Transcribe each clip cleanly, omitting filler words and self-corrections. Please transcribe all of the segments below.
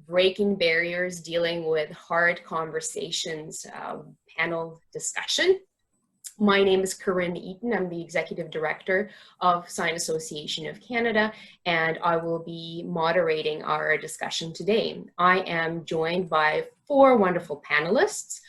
breaking barriers, dealing with hard conversations, panel discussion. My name is Corinne Eaton. I'm the Executive Director of Sign Association of Canada, and I will be moderating our discussion today. I am joined by four wonderful panelists: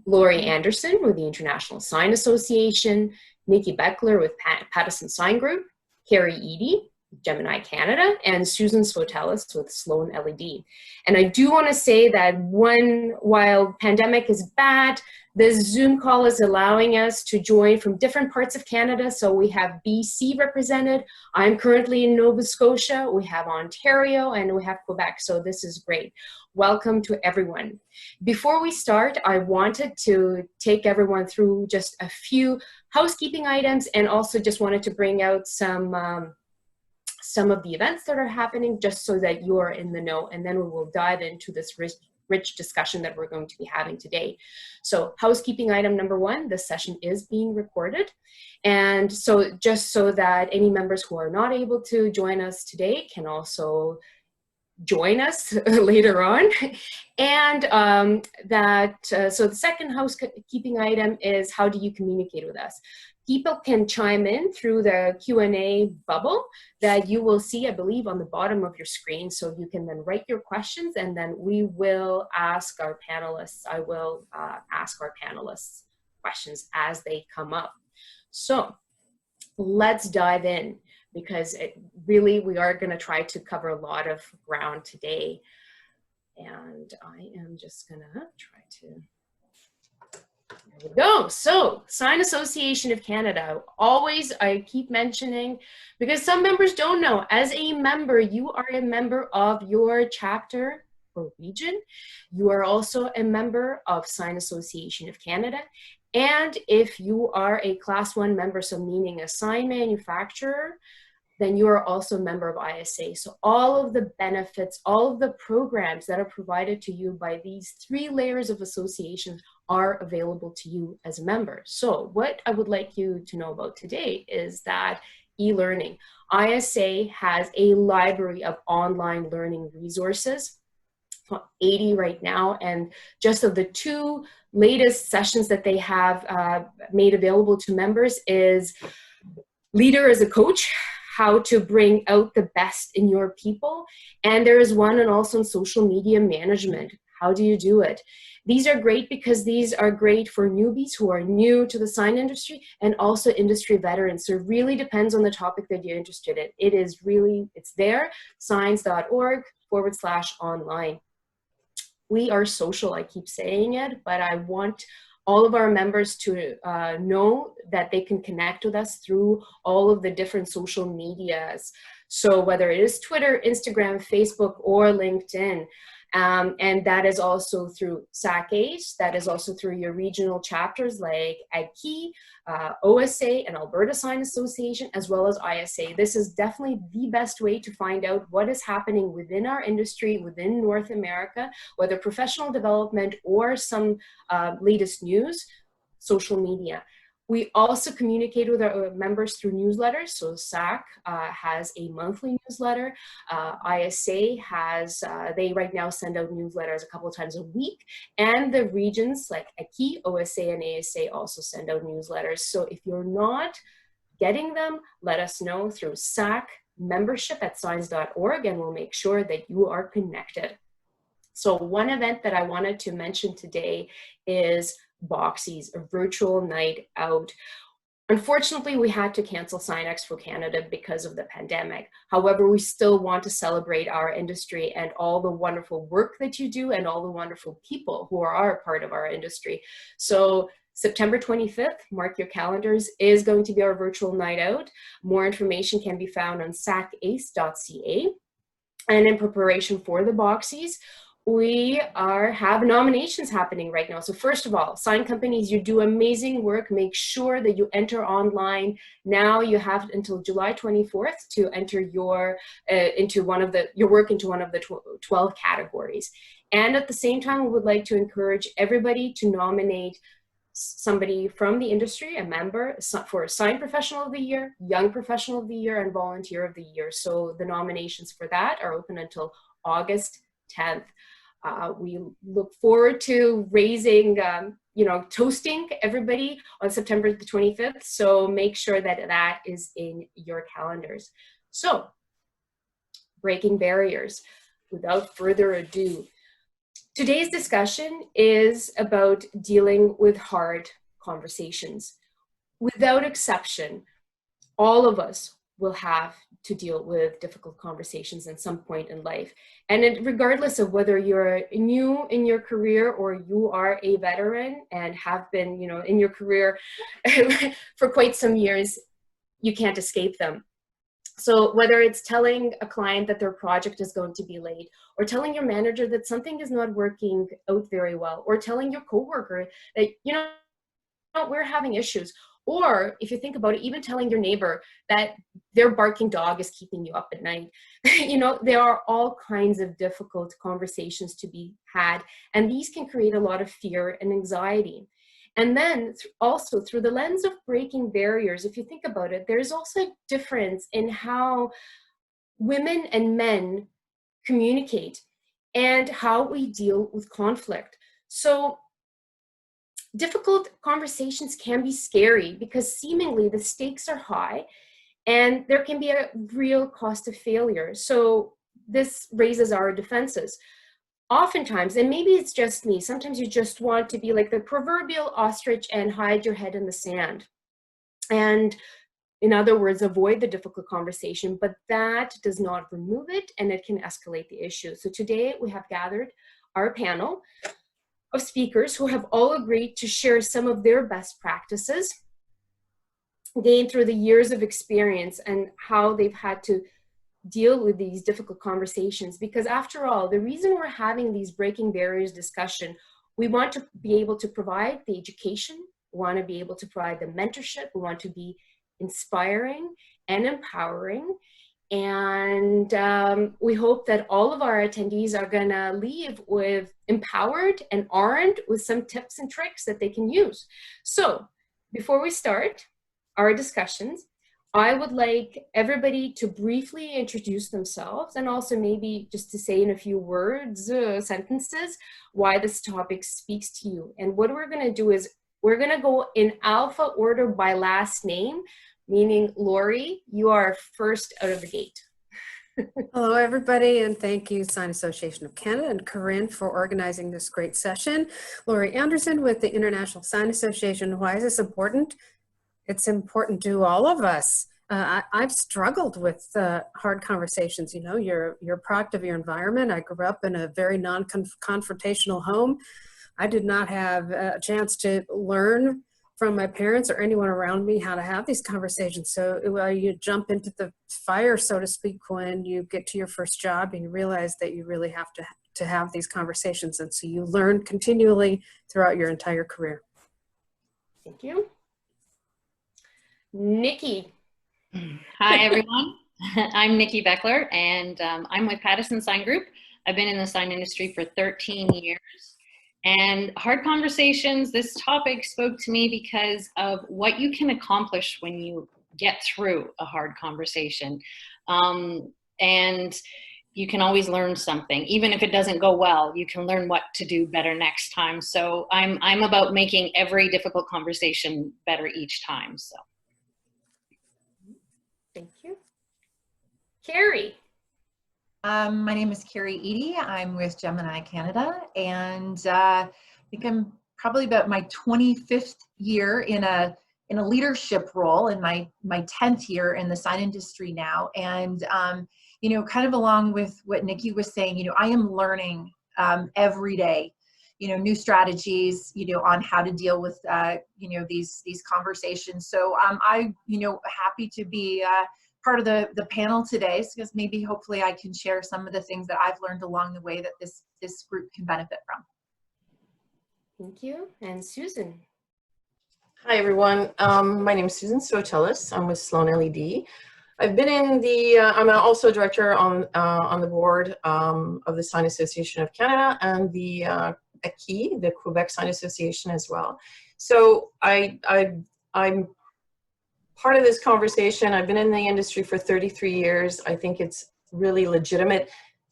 Laurie Anderson with the International Sign Association, Nikki Beckler with Pattison Sign Group, Carrie Eady, Gemini Canada, and Susan Svotelis with Sloan LED. And I do want to say that while pandemic is bad, this Zoom call is allowing us to join from different parts of Canada. So we have BC represented. I'm currently in Nova Scotia. We have Ontario and we have Quebec. So this is great. Welcome to everyone. Before we start, I wanted to take everyone through just a few housekeeping items, and also just wanted to bring out some of the events that are happening, just so that you are in the know, and then we will dive into this rich discussion that we're going to be having today. So housekeeping item number one, this session is being recorded. And so just so that any members who are not able to join us today can also join us later on. And so the second housekeeping item is, how do you communicate with us? People can chime in through the Q&A bubble that you will see, I believe, on the bottom of your screen. So you can then write your questions, and then we will ask our panelists. I will ask our panelists questions as they come up. So let's dive in, because we are going to try to cover a lot of ground today. And I am just going to try to... There we go. So, Sign Association of Canada. Always, I keep mentioning, because some members don't know, as a member, you are a member of your chapter or region. You are also a member of Sign Association of Canada. And if you are a Class 1 member, so meaning a sign manufacturer, then you are also a member of ISA. So all of the benefits, all of the programs that are provided to you by these three layers of associations are available to you as a member. So what I would like you to know about today is that e-learning. ISA has a library of online learning resources, 80 right now, and just of the two latest sessions that they have made available to members is Leader as a Coach, how to bring out the best in your people. And there is one, and also in social media management. How do you do it? These are great because these are great for newbies who are new to the sign industry, and also industry veterans. So it really depends on the topic that you're interested in. It's there, signs.org/online. We are social, I keep saying it, but I want all of our members to know that they can connect with us through all of the different social medias. So whether it is Twitter, Instagram, Facebook, or LinkedIn. And that is also through SAC-ACE, that is also through your regional chapters like AGKI, OSA, and Alberta Sign Association, as well as ISA. This is definitely the best way to find out what is happening within our industry, within North America, whether professional development or some latest news, social media. We also communicate with our members through newsletters. So SAC has a monthly newsletter. ISA has, they right now send out newsletters a couple of times a week. And the regions like AGKI, OSA, and ASA also send out newsletters. So if you're not getting them, let us know through SAC membership@signs.org, and we'll make sure that you are connected. So one event that I wanted to mention today is Boxies, a virtual night out. Unfortunately, we had to cancel Sign Expo Canada because of the pandemic. However, we still want to celebrate our industry and all the wonderful work that you do and all the wonderful people who are a part of our industry. So September 25th, mark your calendars, is going to be our virtual night out. More information can be found on sacace.ca. And in preparation for the Boxies, we have nominations happening right now. So first of all, sign companies, you do amazing work. Make sure that you enter online. Now you have until July 24th to enter your work into one of the 12 categories. And at the same time, we would like to encourage everybody to nominate somebody from the industry, a member, for Sign Professional of the Year, Young Professional of the Year, and Volunteer of the Year. So the nominations for that are open until August 10th. We look forward to raising, toasting everybody on September the 25th. So make sure that that is in your calendars. So, breaking barriers. Without further ado, today's discussion is about dealing with hard conversations. Without exception, all of us will have to deal with difficult conversations at some point in life. And regardless of whether you're new in your career or you are a veteran and have been, in your career for quite some years, you can't escape them. So whether it's telling a client that their project is going to be late, or telling your manager that something is not working out very well, or telling your coworker that, we're having issues, or if you think about it, even telling your neighbor that their barking dog is keeping you up at night. There are all kinds of difficult conversations to be had, and these can create a lot of fear and anxiety. And then also through the lens of breaking barriers, if you think about it, there's also a difference in how women and men communicate and how we deal with conflict. So difficult conversations can be scary because seemingly the stakes are high and there can be a real cost of failure. So this raises our defenses. Oftentimes, and maybe it's just me, sometimes you just want to be like the proverbial ostrich and hide your head in the sand. And in other words, avoid the difficult conversation, but that does not remove it and it can escalate the issue. So today we have gathered our panel of speakers who have all agreed to share some of their best practices gained through the years of experience and how they've had to deal with these difficult conversations. Because after all, the reason we're having these breaking barriers discussion, we want to be able to provide the education, we want to be able to provide the mentorship, we want to be inspiring and empowering. And we hope that all of our attendees are gonna leave with empowered and armed with some tips and tricks that they can use. So before we start our discussions, I would like everybody to briefly introduce themselves and also maybe just to say in a few words, sentences, why this topic speaks to you. And what we're gonna do is we're gonna go in alpha order by last name, meaning Lori, you are first out of the gate. Hello, everybody, and thank you, Sign Association of Canada and Corinne for organizing this great session. Lori Anderson with the International Sign Association. Why is this important? It's important to all of us. I've struggled with hard conversations. You're a product of your environment. I grew up in a very non-confrontational home. I did not have a chance to learn from my parents or anyone around me how to have these conversations. So you jump into the fire, so to speak, when you get to your first job and you realize that you really have to have these conversations. And so you learn continually throughout your entire career. Thank you. Nikki. Hi, everyone. I'm Nikki Beckler, and I'm with Pattison Sign Group. I've been in the sign industry for 13 years. And hard conversations, this topic spoke to me because of what you can accomplish when you get through a hard conversation. And you can always learn something. Even if it doesn't go well, you can learn what to do better next time. So I'm about making every difficult conversation better each time. So. Thank you. Carrie. My name is Carrie Eady. I'm with Gemini Canada, and I think I'm probably about my 25th year in a leadership role, in my 10th year in the sign industry now. And kind of along with what Nikki was saying, I am learning every day, new strategies, on how to deal with these conversations. So I'm happy to be part of the panel today, because maybe hopefully I can share some of the things that I've learned along the way that this group can benefit from. Thank you. And Susan. Hi, everyone. My name is Susan Sotelis. I'm with Sloan LED. I've been in the, I'm also a director on the board of the Sign Association of Canada and the ACI, the Quebec Sign Association as well. So I'm part of this conversation. I've been in the industry for 33 years. I think it's really legitimate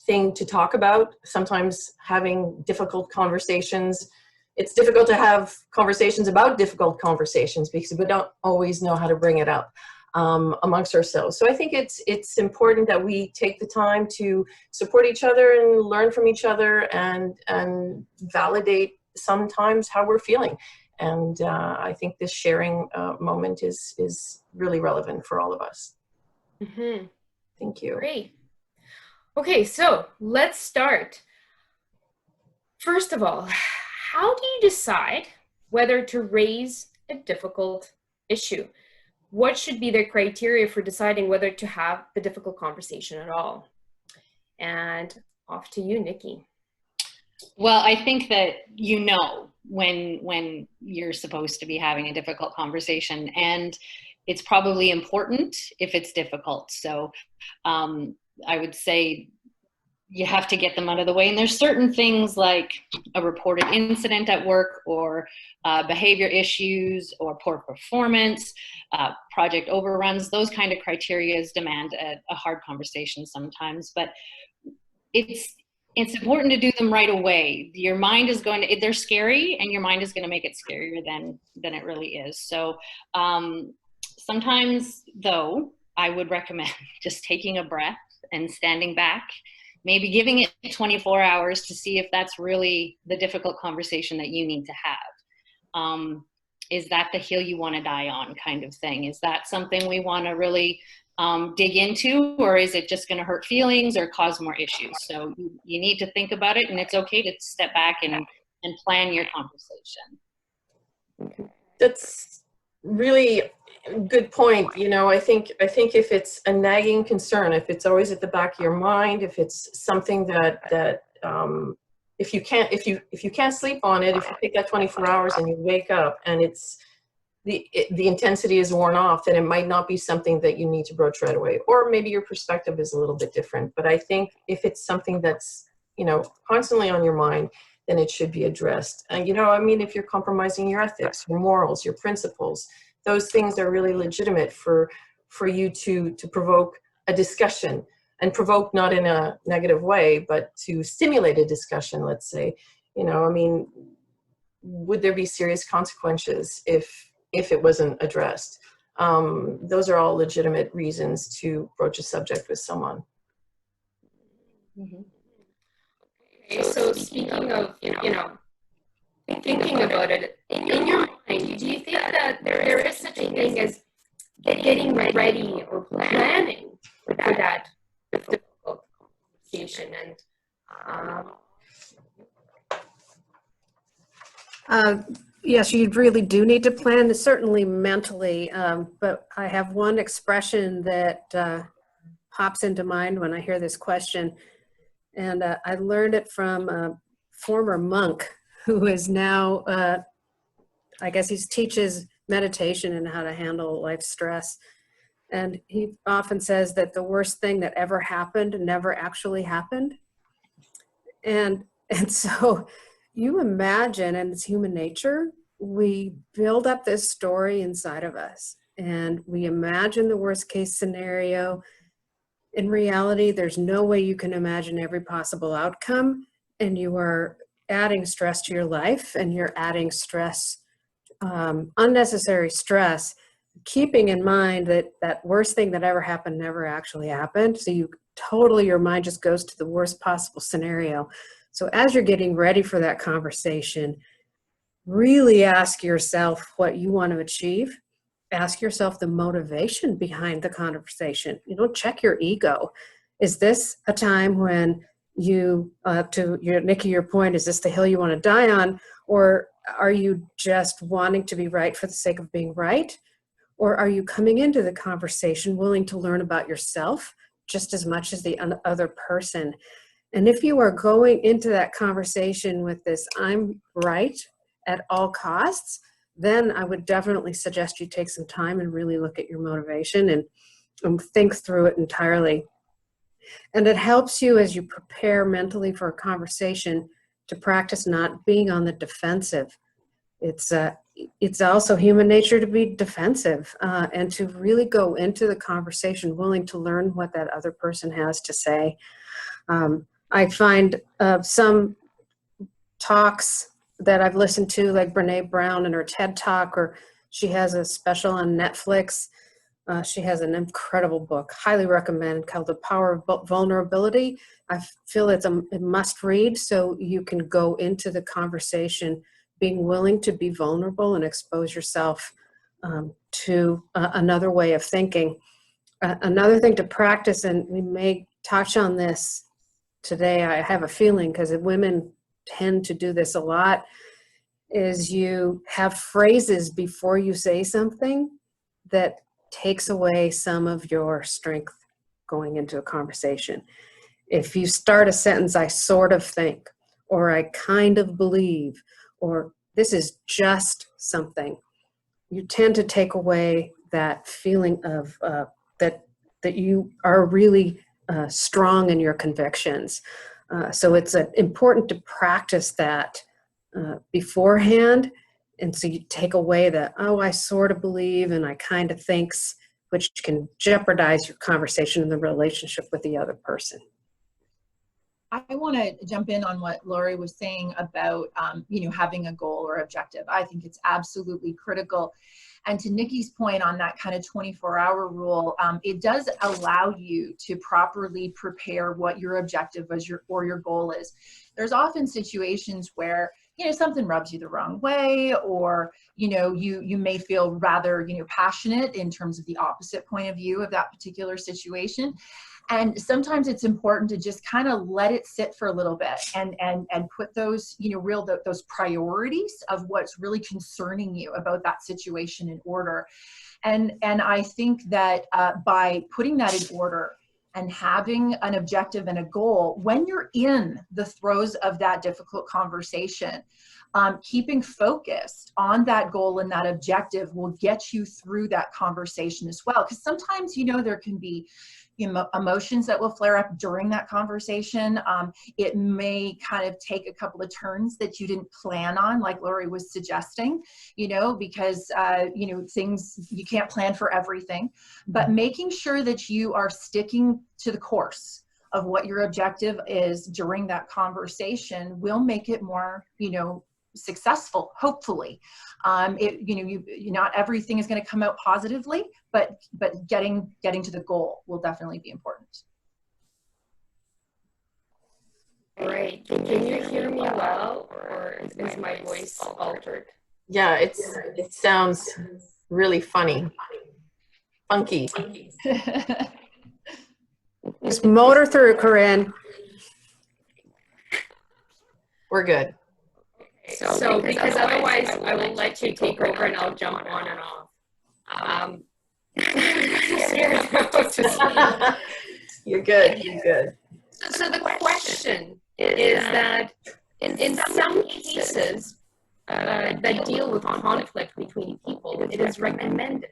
thing to talk about. Sometimes having difficult conversations, it's difficult to have conversations about difficult conversations because we don't always know how to bring it up amongst ourselves. So I think it's important that we take the time to support each other and learn from each other and validate sometimes how we're feeling. And I think this sharing moment is really relevant for all of us. Mm-hmm. Thank you. Great. Okay, so let's start. First of all, how do you decide whether to raise a difficult issue? What should be the criteria for deciding whether to have the difficult conversation at all? And off to you, Nikki. Well, I think that you know when you're supposed to be having a difficult conversation, and it's probably important if it's difficult. So I would say you have to get them out of the way. And there's certain things like a reported incident at work, or behavior issues, or poor performance, project overruns. Those kind of criteria demand a hard conversation sometimes, but it's important to do them right away. Your mind is going to, they're scary, and your mind is going to make it scarier than it really is. So sometimes, though, I would recommend just taking a breath and standing back, maybe giving it 24 hours to see if that's really the difficult conversation that you need to have. Is that the hill you want to die on kind of thing? Is that something we want to really dig into, or is it just going to hurt feelings or cause more issues? So you need to think about it, and it's okay to step back and plan your conversation. That's really a good point. You know, I think if it's a nagging concern, if it's always at the back of your mind, if it's something that if you can't sleep on it, if you take that 24 hours and you wake up and it's the intensity is worn off, then it might not be something that you need to broach right away, or maybe your perspective is a little bit different. But I think if it's something that's, you know, constantly on your mind, then it should be addressed. And, you know, I mean, if you're compromising your ethics, your morals, your principles, those things are really legitimate for you to provoke a discussion, and provoke not in a negative way, but to stimulate a discussion, let's say. You know, I mean, would there be serious consequences if it wasn't addressed? Those are all legitimate reasons to broach a subject with someone. Mm-hmm. Okay, so speaking of, you know, thinking about it, in your mind, do you think that there is such a thing as getting ready or planning for that difficult conversation? And yes, you really do need to plan, certainly mentally, but I have one expression that pops into mind when I hear this question, and I learned it from a former monk who is now, I guess he teaches meditation and how to handle life stress. And he often says that the worst thing that ever happened never actually happened. And so you imagine, and it's human nature, we build up this story inside of us and we imagine the worst case scenario. In reality, there's no way you can imagine every possible outcome, and you are adding stress to your life, and you're adding stress, unnecessary stress, keeping in mind that that worst thing that ever happened never actually happened. So your mind just goes to the worst possible scenario. So as you're getting ready for that conversation, really ask yourself what you want to achieve. Ask yourself the motivation behind the conversation. You know, check your ego. Is this a time when Nikki, your point, is this the hill you want to die on? Or are you just wanting to be right for the sake of being right? Or are you coming into the conversation willing to learn about yourself just as much as the other person? And if you are going into that conversation with this, I'm right at all costs, then I would definitely suggest you take some time and really look at your motivation and think through it entirely. And it helps you as you prepare mentally for a conversation to practice not being on the defensive. It's also human nature to be defensive and to really go into the conversation willing to learn what that other person has to say. I find some talks that I've listened to, like Brene Brown and her TED Talk, or she has a special on Netflix. She has an incredible book, highly recommend, called The Power of Vulnerability. I feel it's a must read, so you can go into the conversation being willing to be vulnerable and expose yourself to another way of thinking. Another thing to practice, and we may touch on this today, I have a feeling, because women tend to do this a lot, is you have phrases before you say something that takes away some of your strength going into a conversation. If you start a sentence, I sort of think, or I kind of believe, or this is just something, you tend to take away that feeling of that you are really strong in your convictions. So it's important to practice that beforehand. And so you take away the, oh, I sort of believe and I kind of thinks, which can jeopardize your conversation and the relationship with the other person. I want to jump in on what Lori was saying about, having a goal or objective. I think it's absolutely critical. And to Nikki's point on that kind of 24-hour rule, it does allow you to properly prepare what your objective is or your goal is. There's often situations where something rubs you the wrong way, or you may feel rather passionate in terms of the opposite point of view of that particular situation. And sometimes it's important to just kind of let it sit for a little bit and put those, those priorities of what's really concerning you about that situation in order. And I think that by putting that in order and having an objective and a goal, when you're in the throes of that difficult conversation, keeping focused on that goal and that objective will get you through that conversation as well. Because sometimes, there can be emotions that will flare up during that conversation. It may kind of take a couple of turns that you didn't plan on, like Lori was suggesting, because, things, you can't plan for everything, but making sure that you are sticking to the course of what your objective is during that conversation will make it more, successful, hopefully. Not everything is going to come out positively, but getting to the goal will definitely be important. Right. Can you hear me well, or is my voice altered? Yeah, it sounds really funny, funky. Just motor through, Corinne. We're good. So because otherwise I will let you take over and I'll jump on and off. You're good. You're good. So the question is that in some cases that deal with conflict between people, it is recommended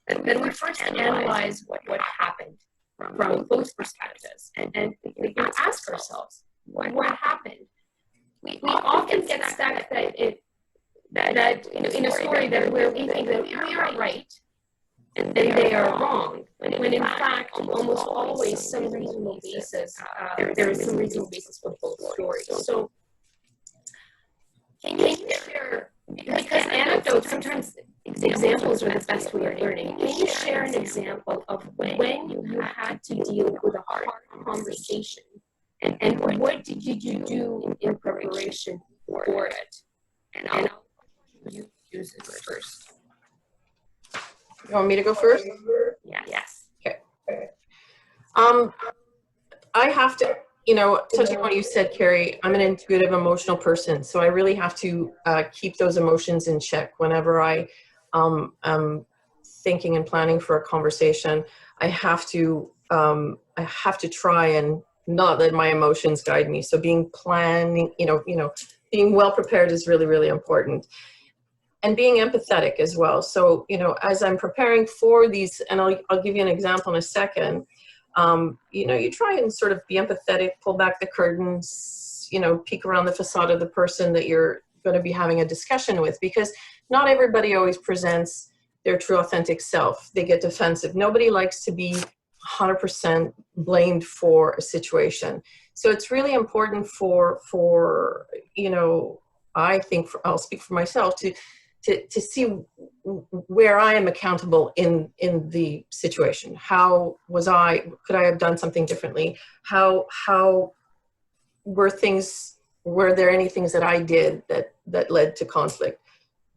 that we first analyze what happened from both perspectives and we can ask ourselves, what happened? We often get stuck that in a story that where we think that we are right and they are wrong, when in fact almost always some reasonable basis there is some reasonable basis for both stories. So can you share, because anecdotes, sometimes examples are the best way of learning, can you share an example of when you had to deal with a hard conversation? And what did you do in preparation for it? And I'll you choose it first. You want me to go first? Yeah. Yes. Okay. I have to, touching on what you said, Carrie, I'm an intuitive, emotional person, so I really have to keep those emotions in check whenever I am thinking and planning for a conversation. I have to try and not let my emotions guide me. So being being well prepared is really, really important. And being empathetic as well. So, as I'm preparing for these, and I'll give you an example in a second, you try and sort of be empathetic, pull back the curtains, peek around the facade of the person that you're going to be having a discussion with, because not everybody always presents their true authentic self. They get defensive. Nobody likes to be 100% blamed for a situation. So it's really important for you know, I think I'll speak for myself to see where I am accountable in the situation. How could I have done something differently? How were there any things that I did that led to conflict?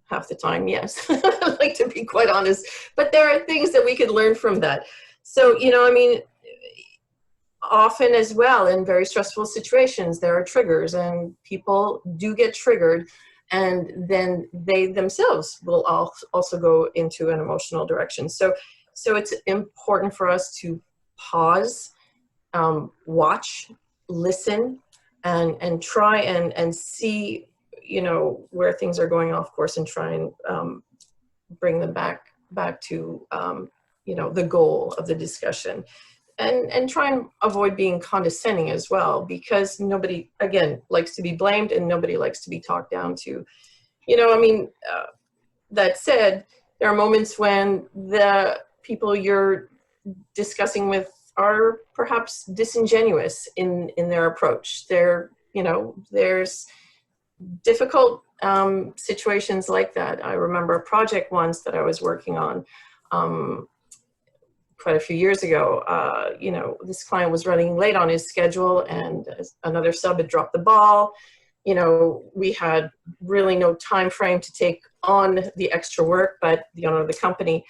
Half the time, yes. I like to be quite honest, but there are things that we could learn from that. So, you know, I mean, often as well in very stressful situations, there are triggers, and people do get triggered, and then they themselves will also go into an emotional direction. So it's important for us to pause, watch, listen, and try and see, you know, where things are going off course, and try and bring them back to, you know, the goal of the discussion. And try and avoid being condescending as well, because nobody, again, likes to be blamed, and nobody likes to be talked down to. You know, I mean, that said, there are moments when the people you're discussing with are perhaps disingenuous in their approach. You know, there's difficult situations like that. I remember a project once that I was working on, quite a few years ago. You know, this client was running late on his schedule, and another sub had dropped the ball. You know, we had really no time frame to take on the extra work, but the owner of the company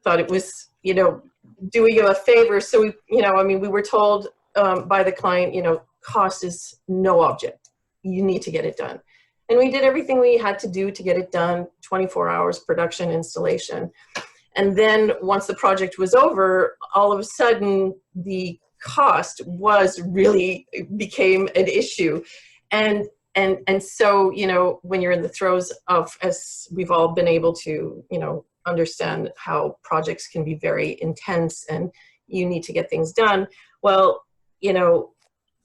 thought it was, you know, doing him a favor. So we, you know, I mean, we were told by the client, you know, cost is no object. You need to get it done. And we did everything we had to do to get it done, 24 hours production, installation. And then once the project was over, all of a sudden the cost became an issue. And so, you know, when you're in the throes of, as we've all been able to, you know, understand how projects can be very intense and you need to get things done. Well, you know,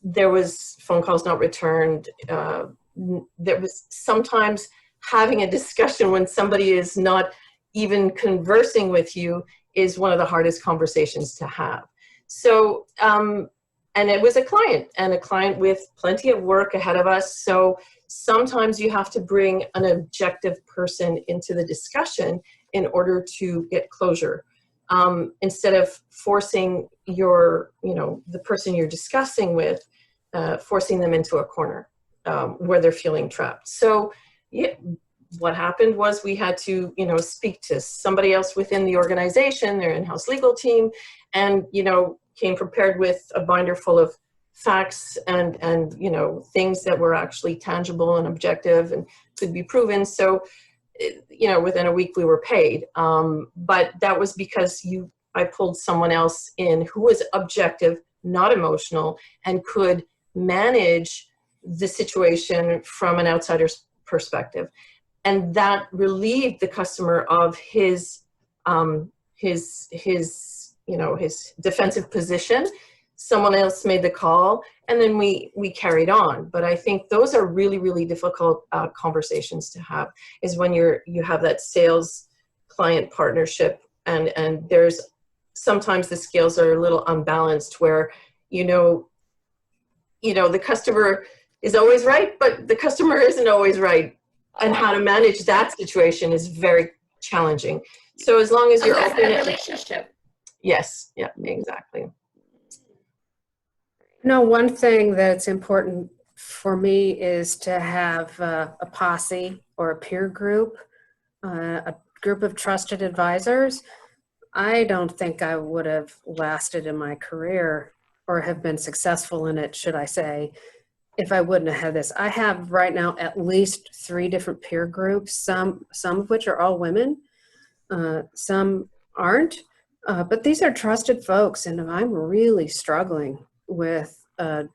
there was phone calls not returned. There was sometimes having a discussion when somebody is not even conversing with you is one of the hardest conversations to have. So, and it was a client with plenty of work ahead of us. So sometimes you have to bring an objective person into the discussion in order to get closure. Instead of forcing your, you know, the person you're discussing with, forcing them into a corner where they're feeling trapped. So yeah, what happened was we had to, you know, speak to somebody else within the organization, their in-house legal team, and, you know, came prepared with a binder full of facts and you know, things that were actually tangible and objective and could be proven. So, you know, within a week we were paid. But that was because I pulled someone else in who was objective, not emotional, and could manage the situation from an outsider's perspective. And that relieved the customer of his you know, his defensive position. Someone else made the call, and then we carried on. But I think those are really, really difficult conversations to have, is when you have that sales client partnership, and there's sometimes the scales are a little unbalanced, where you know the customer is always right, but the customer isn't always right. And how to manage that situation is very challenging. So as long as you're open, relationship. Yes, yeah, exactly. No, one thing that's important for me is to have a posse or a peer group, a group of trusted advisors. I don't think I would have lasted in my career or have been successful in it, should I say, if I wouldn't have had this. I have right now at least 3 different peer groups, some of which are all women, some aren't, but these are trusted folks, and if I'm really struggling with a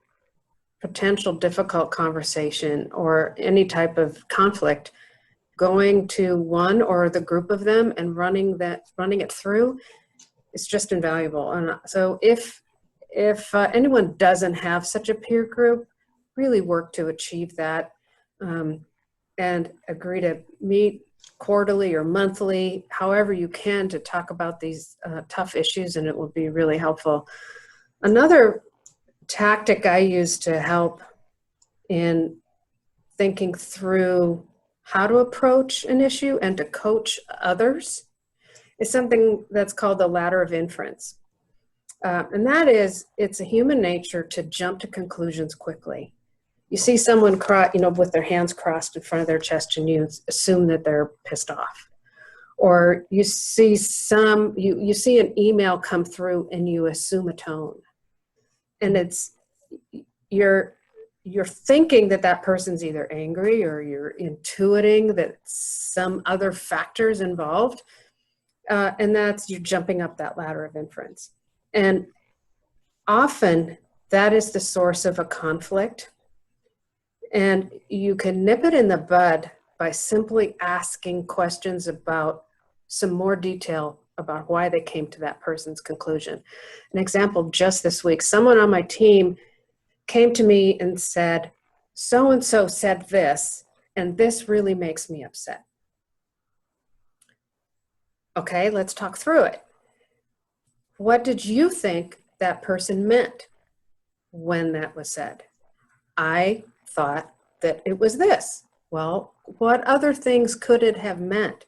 potential difficult conversation or any type of conflict, going to one or the group of them and running it through is just invaluable. And so if anyone doesn't have such a peer group, really work to achieve that, and agree to meet quarterly or monthly, however you can, to talk about these tough issues, and it will be really helpful. Another tactic I use to help in thinking through how to approach an issue and to coach others is something that's called the Ladder of Inference. And that is, it's a human nature to jump to conclusions quickly. You see someone with their hands crossed in front of their chest and you assume that they're pissed off. Or you see you see an email come through and you assume a tone. And you're thinking that person's either angry or you're intuiting that some other factors involved. And you're jumping up that ladder of inference. And often that is the source of a conflict. And you can nip it in the bud by simply asking questions about some more detail about why they came to that person's conclusion. An example, just this week, someone on my team came to me and said, so-and-so said this, and this really makes me upset. Okay, let's talk through it. What did you think that person meant when that was said? I thought that it was this. Well, what other things could it have meant?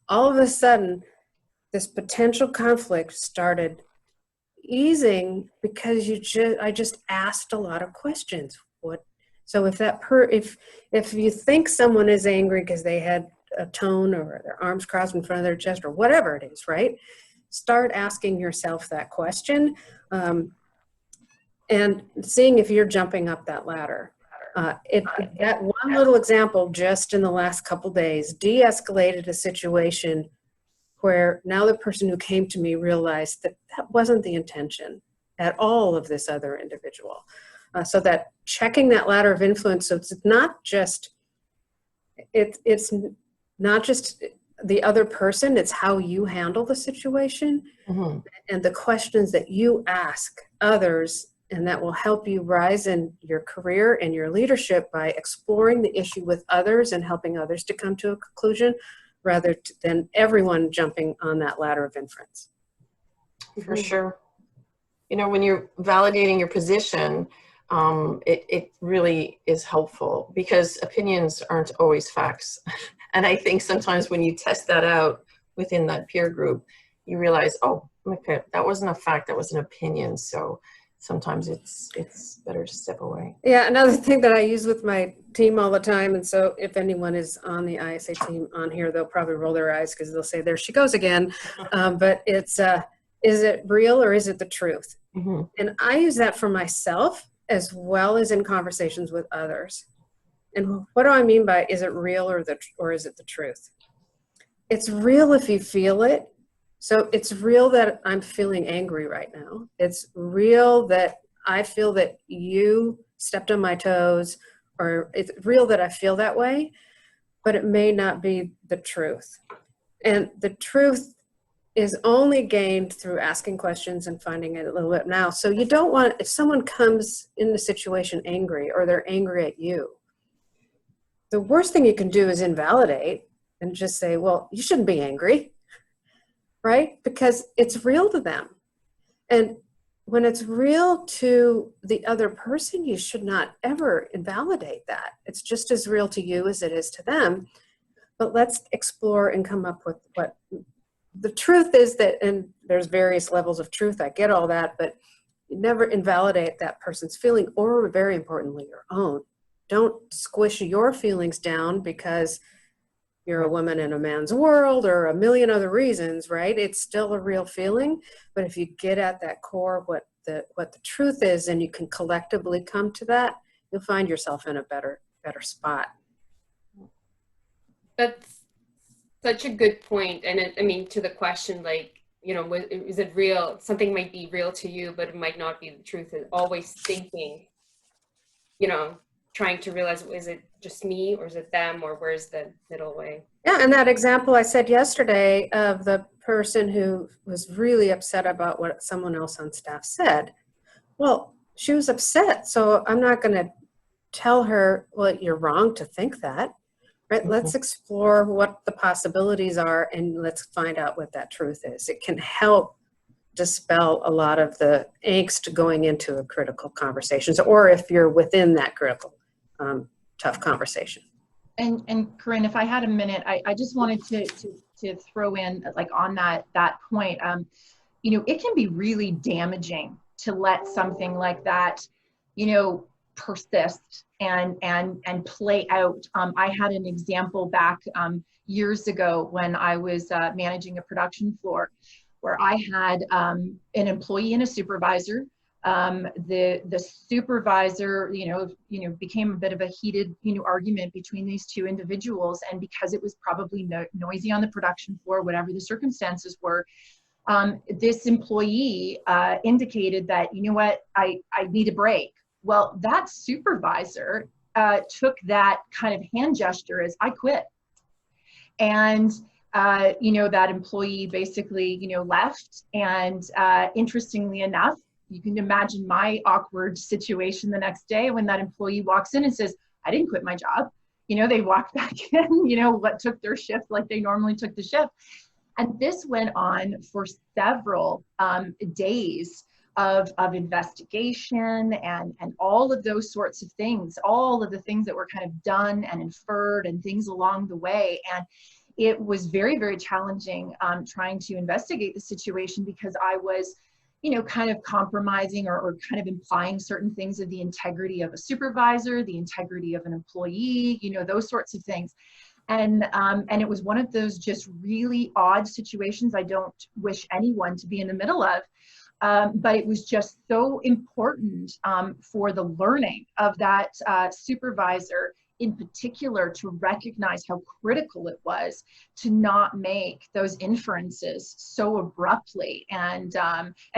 All of a sudden, this potential conflict started easing because I just asked a lot of questions. So if you think someone is angry because they had a tone or their arms crossed in front of their chest or whatever it is, right? Start asking yourself that question and seeing if you're jumping up that ladder. That one little example just in the last couple days de-escalated a situation where now the person who came to me realized that wasn't the intention at all of this other individual. So that checking that ladder of influence, so it's not just the other person, it's how you handle the situation and the questions that you ask others, and that will help you rise in your career and your leadership by exploring the issue with others and helping others to come to a conclusion rather than everyone jumping on that ladder of inference. For sure. You know, when you're validating your position, it really is helpful because opinions aren't always facts. And I think sometimes when you test that out within that peer group, you realize, oh, okay, that wasn't a fact, that was an opinion. So sometimes it's better to step away. Yeah, another thing that I use with my team all the time, and so if anyone is on the ISA team on here, they'll probably roll their eyes because they'll say, there she goes again. But it's, is it real or is it the truth? And I use that for myself as well as in conversations with others. And what do I mean by, is it real or is it the truth? It's real if you feel it. So it's real that I'm feeling angry right now. It's real that I feel that you stepped on my toes, or it's real that I feel that way, but it may not be the truth. And the truth is only gained through asking questions and finding it a little bit now. So you don't want, if someone comes in the situation angry or they're angry at you, the worst thing you can do is invalidate and just say, well, you shouldn't be angry, right? Because it's real to them. And when it's real to the other person, you should not ever invalidate that. It's just as real to you as it is to them. But let's explore and come up with what the truth is. That, and there's various levels of truth, I get all that, but you never invalidate that person's feeling, or very importantly, your own. Don't squish your feelings down because you're a woman in a man's world or a million other reasons, right? It's still a real feeling. But if you get at that core, what the truth is, and you can collectively come to that, you'll find yourself in a better spot. That's such a good point. And I mean, to the question, like, you know, is it real? Something might be real to you, but it might not be the truth. It's always thinking, you know, trying to realize, is it just me or is it them, or where's the middle way? Yeah, and that example I said yesterday of the person who was really upset about what someone else on staff said. Well, she was upset, so I'm not going to tell her, well, you're wrong to think that, right? Let's explore what the possibilities are and let's find out what that truth is. It can help dispel a lot of the angst going into a critical conversations, or if you're within that critical, tough conversation. And Corinne, if I had a minute, I just wanted to throw in, like, on that point, you know, it can be really damaging to let something like that, you know, persist and play out. I had an example back years ago when I was managing a production floor, where I had an employee and a supervisor. The supervisor, you know, became a bit of a heated, you know, argument between these two individuals, and because it was probably noisy on the production floor, whatever the circumstances were, this employee indicated that, you know what, I need a break. Well, that supervisor took that kind of hand gesture as, I quit. And you know, that employee basically, you know, left. And interestingly enough, you can imagine my awkward situation the next day when that employee walks in and says, I didn't quit my job. You know, they walked back in, you know, what took their shift like they normally took the shift. And this went on for several days of investigation and all of those sorts of things, all of the things that were kind of done and inferred and things along the way. And it was very, very challenging trying to investigate the situation, because I was, you know, kind of compromising or kind of implying certain things of the integrity of a supervisor, the integrity of an employee, you know, those sorts of things. And it was one of those just really odd situations I don't wish anyone to be in the middle of. But it was just so important for the learning of that supervisor in particular, to recognize how critical it was to not make those inferences so abruptly, and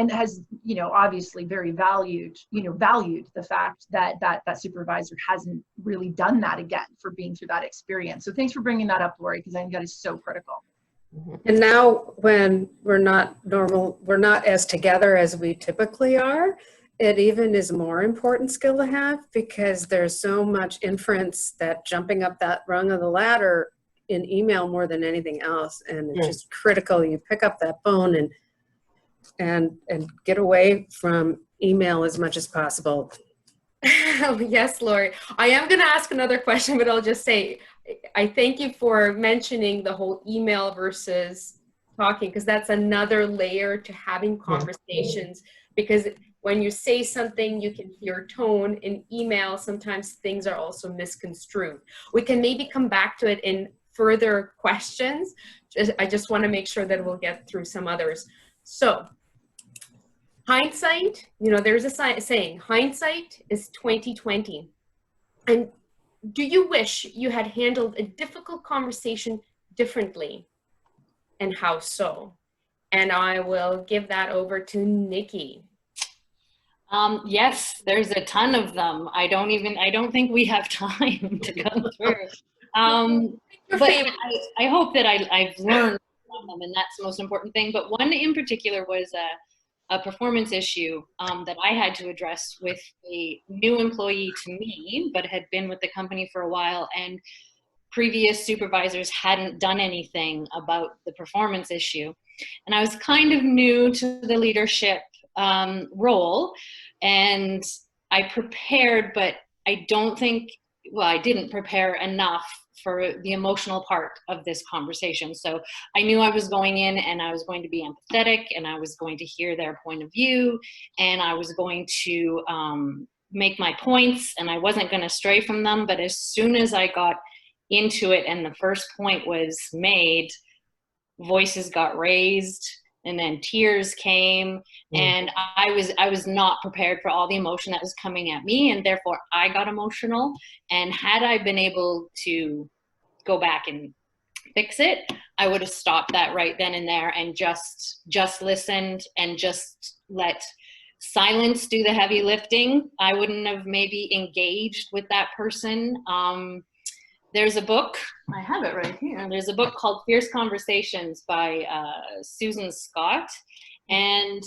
has, you know, obviously very valued the fact that that supervisor hasn't really done that again for being through that experience. So thanks for bringing that up, Lori, because I think that is so critical. And now when we're not as together as we typically are, it even is a more important skill to have, because there's so much inference that jumping up that rung of the ladder in email more than anything else. And it's just critical you pick up that phone and get away from email as much as possible. Yes, Lori. I am going to ask another question, but I'll just say, I thank you for mentioning the whole email versus talking, because that's another layer to having conversations, because when you say something, you can hear tone. In email, sometimes things are also misconstrued. We can maybe come back to it in further questions. I just want to make sure that we'll get through some others. So, hindsight, you know, there's a saying, hindsight is 20/20. And do you wish you had handled a difficult conversation differently, and how so? And I will give that over to Nikki. Yes, there's a ton of them. I don't think we have time to go through. But I hope that I've learned from them, and that's the most important thing. But one in particular was a performance issue that I had to address with a new employee to me, but had been with the company for a while, and previous supervisors hadn't done anything about the performance issue. And I was kind of new to the leadership role, and I prepared, but I didn't prepare enough for the emotional part of this conversation. So I knew I was going in and I was going to be empathetic, and I was going to hear their point of view, and I was going to make my points, and I wasn't going to stray from them. But as soon as I got into it and the first point was made, voices got raised, and then tears came, and I was not prepared for all the emotion that was coming at me, and therefore I got emotional. And had I been able to go back and fix it, I would have stopped that right then and there and just listened and just let silence do the heavy lifting. I wouldn't have maybe engaged with that person. There's a book, I have it right here. There's a book called Fierce Conversations by Susan Scott. And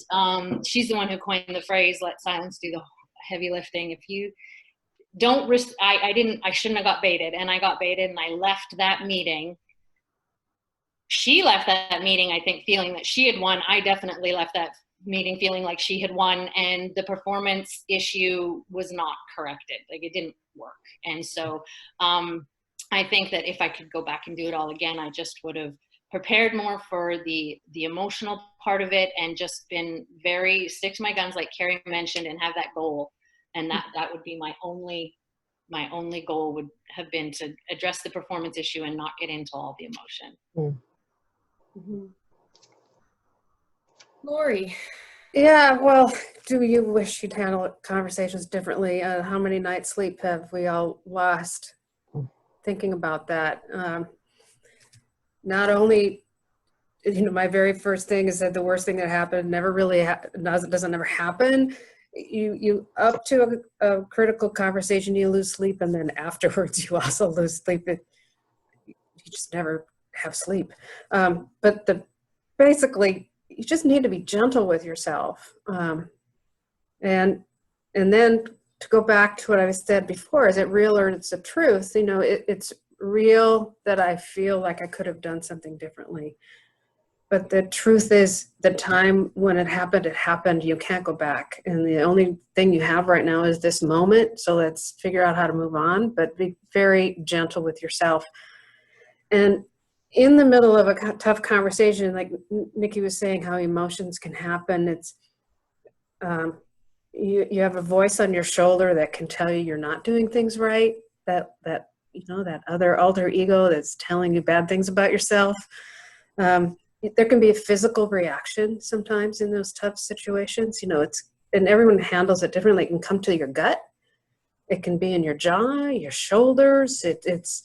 she's the one who coined the phrase, let silence do the heavy lifting. If you don't risk, I shouldn't have got baited, and I got baited, and I left that meeting. She left that meeting, I think, feeling that she had won. I definitely left that meeting feeling like she had won, and the performance issue was not corrected. Like, it didn't work. And so I think that if I could go back and do it all again, I just would have prepared more for the emotional part of it, and just been very stick to my guns, like Carrie mentioned, and have that goal. And that would be my only goal, would have been to address the performance issue and not get into all the emotion. Mm-hmm. Lori. Yeah, well, do you wish you'd handle conversations differently? How many nights sleep have we all lost thinking about that? Not only, my very first thing is that the worst thing that happened never really doesn't ever happen. You up to a critical conversation, you lose sleep, and then afterwards you also lose sleep. You just never have sleep. But basically, you just need to be gentle with yourself. And then to go back to what I said before, is it real or it's the truth? It's real that I feel like I could have done something differently. But the truth is, the time when it happened. You can't go back. And the only thing you have right now is this moment. So let's figure out how to move on, but be very gentle with yourself. And in the middle of a tough conversation, like Nikki was saying, how emotions can happen. It's you have a voice on your shoulder that can tell you you're not doing things right. That other alter ego that's telling you bad things about yourself. There can be a physical reaction sometimes in those tough situations. And everyone handles it differently. It can come to your gut. It can be in your jaw, your shoulders. It's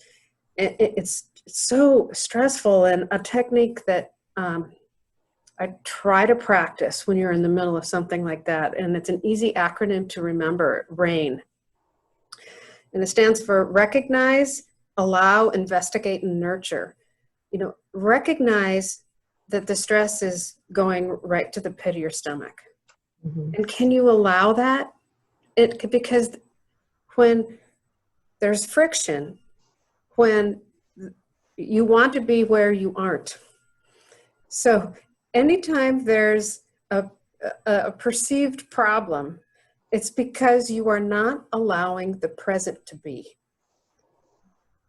so stressful. And a technique that I try to practice when you're in the middle of something like that, and it's an easy acronym to remember, RAIN. And it stands for recognize, allow, investigate, and nurture. Recognize that the stress is going right to the pit of your stomach. Mm-hmm. And can you allow that? Because when there's friction, when you want to be where you aren't. So anytime there's a perceived problem, it's because you are not allowing the present to be.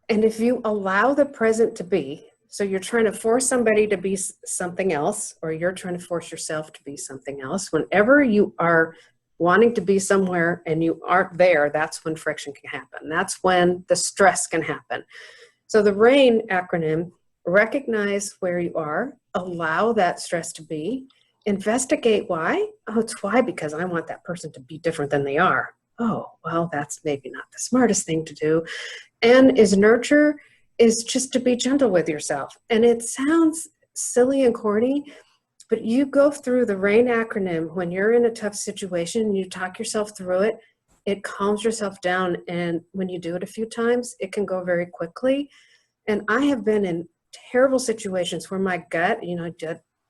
And if you allow the present to be, so you're trying to force somebody to be something else, or you're trying to force yourself to be something else, whenever you are wanting to be somewhere and you aren't there, that's when friction can happen. That's when the stress can happen. So the RAIN acronym: recognize where you are, allow that stress to be, investigate why. Oh, it's why because I want that person to be different than they are. Oh, well, that's maybe not the smartest thing to do. And is nurture is just to be gentle with yourself. And it sounds silly and corny, but you go through the RAIN acronym when you're in a tough situation, you talk yourself through it, it calms yourself down. And when you do it a few times, it can go very quickly. And I have been in terrible situations where my gut,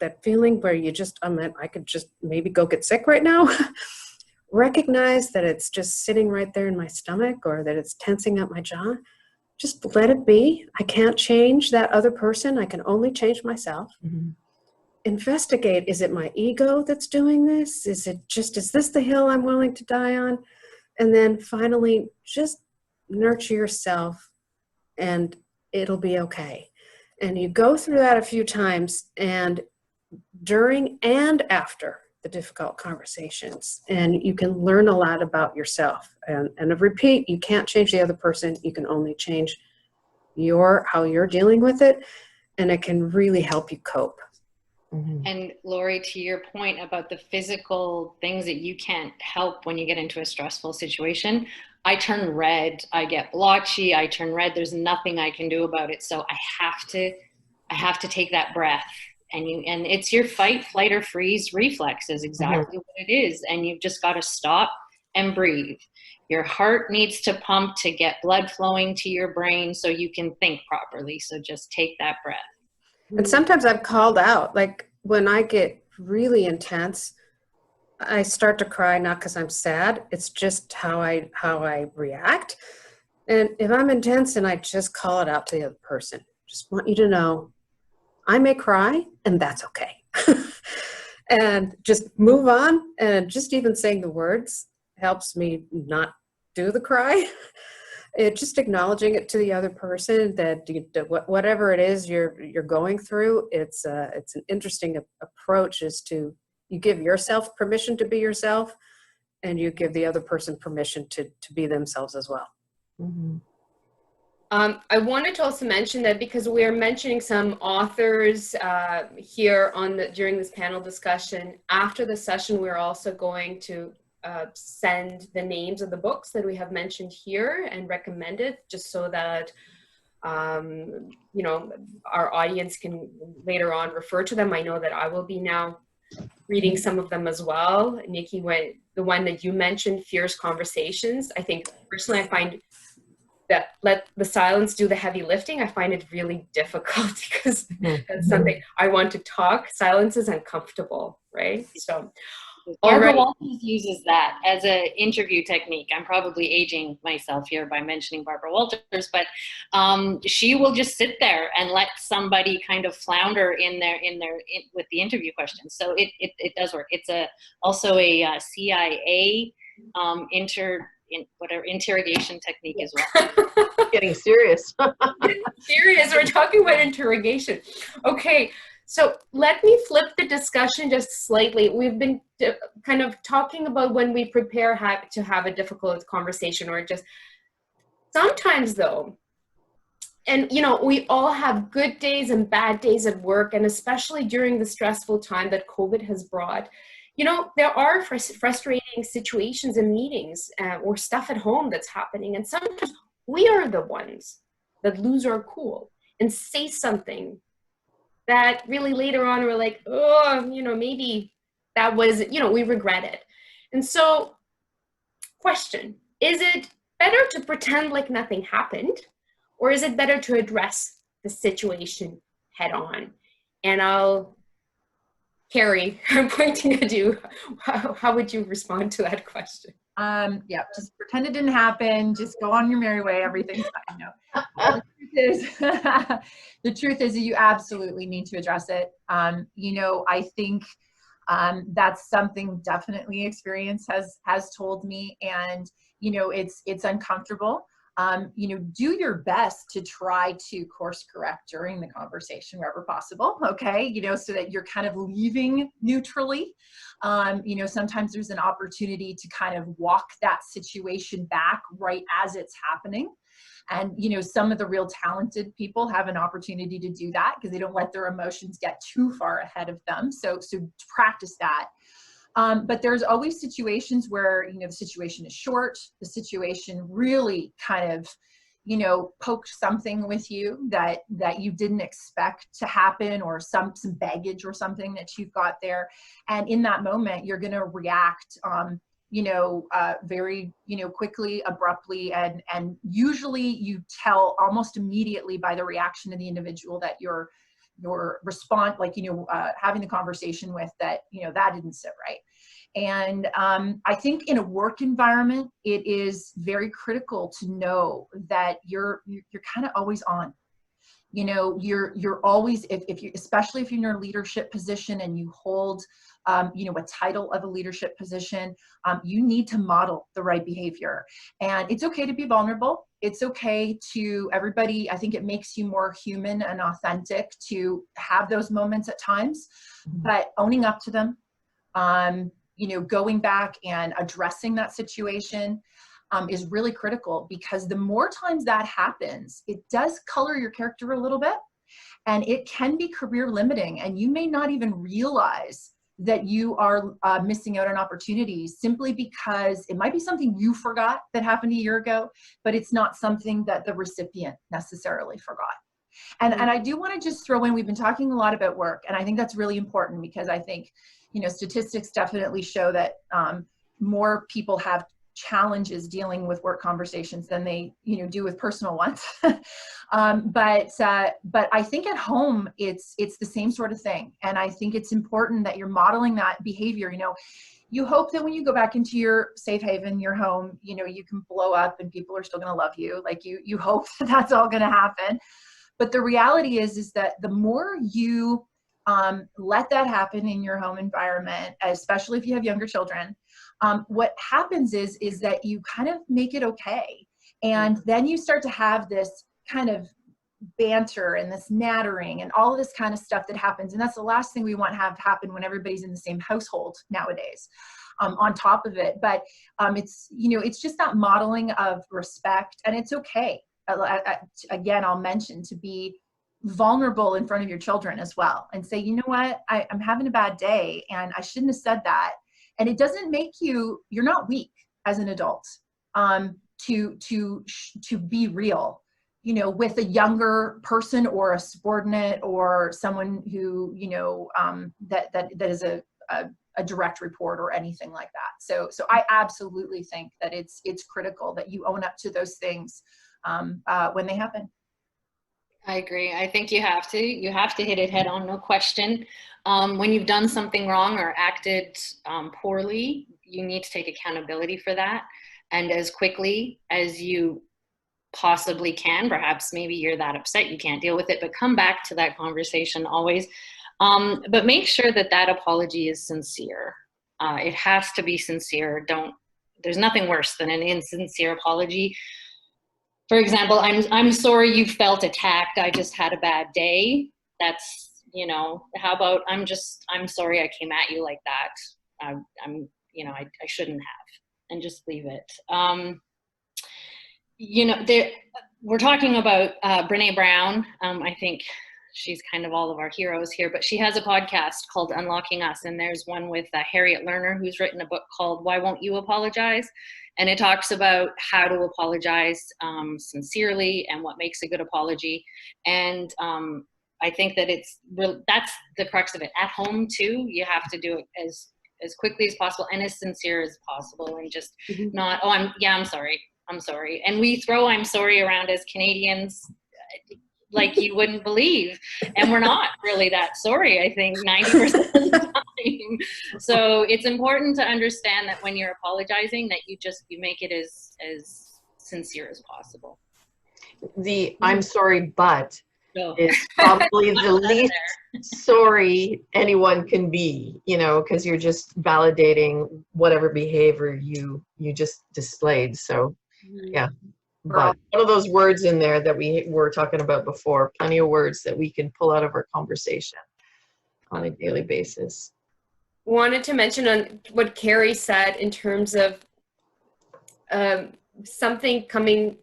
that feeling where I could just maybe go get sick right now. Recognize that it's just sitting right there in my stomach, or that it's tensing up my jaw. Just let it be. I can't change that other person. I can only change myself. Mm-hmm. Investigate. Is it my ego that's doing this? Is this the hill I'm willing to die on? And then finally, just nurture yourself and it'll be okay. And you go through that a few times, and during and after the difficult conversations, and you can learn a lot about yourself. And I repeat, you can't change the other person. You can only change how you're dealing with it, and it can really help you cope. Mm-hmm. And Lori, to your point about the physical things that you can't help when you get into a stressful situation, I turn red, I get blotchy, I turn red. There's nothing I can do about it. So I have to take that breath. And it's your fight, flight, or freeze reflex is exactly what it is. And you've just got to stop and breathe. Your heart needs to pump to get blood flowing to your brain so you can think properly. So just take that breath. And sometimes I've called out, like when I get really intense, I start to cry, not because I'm sad. It's just how I react. And if I'm intense, and I just call it out to the other person, just want you to know, I may cry, and that's okay. and just move on. And just even saying the words helps me not do the cry. It just acknowledging it to the other person that whatever it is you're going through, it's an interesting approach, is to, you give yourself permission to be yourself, and you give the other person permission to be themselves as well. Mm-hmm. I wanted to also mention that because we are mentioning some authors here during this panel discussion, after the session, we're also going to send the names of the books that we have mentioned here and recommended, just so that you know, our audience can later on refer to them. I know that I will be now reading some of them as well. Nikki, the one that you mentioned, Fierce Conversations, I think personally I find that let the silence do the heavy lifting. I find it really difficult because that's something I want to talk. Silence is uncomfortable, right? So, Barbara Walters uses that as an interview technique. I'm probably aging myself here by mentioning Barbara Walters, but she will just sit there and let somebody kind of flounder with the interview questions. So it does work. It's also a CIA interrogation technique as well. Getting serious. Serious. We're talking about interrogation. Okay. So let me flip the discussion just slightly. We've been kind of talking about when we prepare to have a difficult conversation, or just sometimes though, and you know, we all have good days and bad days at work, and especially during the stressful time that COVID has brought. You know, there are frustrating situations in meetings or stuff at home that's happening, and sometimes we are the ones that lose our cool and say something that really later on we're like, oh, you know, maybe that was, you know, we regret it. And so, question, is it better to pretend like nothing happened, or is it better to address the situation head on? And Carrie, I'm pointing at you. How would you respond to that question? Yeah, just pretend it didn't happen. Just go on your merry way. Everything's fine. No. The truth is that you absolutely need to address it. You know, I think that's something definitely experience has told me, and you know, it's uncomfortable. You know, do your best to try to course correct during the conversation wherever possible, okay? You know, so that you're kind of leaving neutrally. You know, sometimes there's an opportunity to kind of walk that situation back right as it's happening. And, you know, some of the real talented people have an opportunity to do that because they don't let their emotions get too far ahead of them. So practice that. But there's always situations where, you know, the situation is short, the situation really kind of, you know, poked something with you that you didn't expect to happen, or some baggage or something that you've got there. And in that moment, you're going to react, you know, very, you know, quickly, abruptly, and usually you tell almost immediately by the reaction of the individual that your response, like, you know, having the conversation with, that, you know, that didn't sit right. And I think in a work environment, it is very critical to know that you're kind of always on. You know, you're always, if you, especially if you're in a leadership position and you hold, you know, a title of a leadership position, you need to model the right behavior. And it's okay to be vulnerable. It's okay to, everybody, I think it makes you more human and authentic to have those moments at times, but owning up to them, you know, going back and addressing that situation is really critical, because the more times that happens, it does color your character a little bit, and it can be career limiting, and you may not even realize that you are missing out on opportunities simply because it might be something you forgot that happened a year ago, but it's not something that the recipient necessarily forgot. And I do want to just throw in, we've been talking a lot about work, and I think that's really important, because I think, you know, statistics definitely show that more people have challenges dealing with work conversations than they, you know, do with personal ones. But I think at home, it's the same sort of thing. And I think it's important that you're modeling that behavior. You know, you hope that when you go back into your safe haven, your home, you know, you can blow up and people are still going to love you. Like you hope that that's all going to happen. But the reality is that the more you Let that happen in your home environment, especially if you have younger children. What happens is that you kind of make it okay. And then you start to have this kind of banter and this nattering and all of this kind of stuff that happens. And that's the last thing we want to have happen when everybody's in the same household nowadays, on top of it. But it's, it's just that modeling of respect, and it's okay. Again, I'll mention to be vulnerable in front of your children as well and say, you know what, I'm having a bad day and I shouldn't have said that. And it doesn't make you're not weak as an adult, to be real, with a younger person or a subordinate or someone who, that is a direct report or anything like that. So I absolutely think that it's critical that you own up to those things when they happen. I agree. I think you have to hit it head on, no question. When you've done something wrong or acted poorly, you need to take accountability for that. And as quickly as you possibly can, perhaps maybe you're that upset you can't deal with it, but come back to that conversation always. But make sure that apology is sincere. It has to be sincere. There's nothing worse than an insincere apology. For example, I'm sorry you felt attacked. I just had a bad day. That's, how about I'm sorry I came at you like that. I shouldn't have, and just leave it. We're talking about Brené Brown. I think she's kind of all of our heroes here, but she has a podcast called Unlocking Us. And there's one with Harriet Lerner, who's written a book called Why Won't You Apologize? And it talks about how to apologize sincerely and what makes a good apology. And I think that that's the crux of it. At home too, you have to do it as quickly as possible and as sincere as possible, and just not, I'm sorry. And we throw I'm sorry around as Canadians like you wouldn't believe. And we're not really that sorry, I think, 90% of the time. So it's important to understand that when you're apologizing, that you make it as sincere as possible. The I'm sorry, but is probably the least sorry anyone can be, because you're just validating whatever behavior you just displayed. So yeah. But one of those words in there that we were talking about before, plenty of words that we can pull out of our conversation on a daily basis. Wanted to mention on what Carrie said in terms of something coming,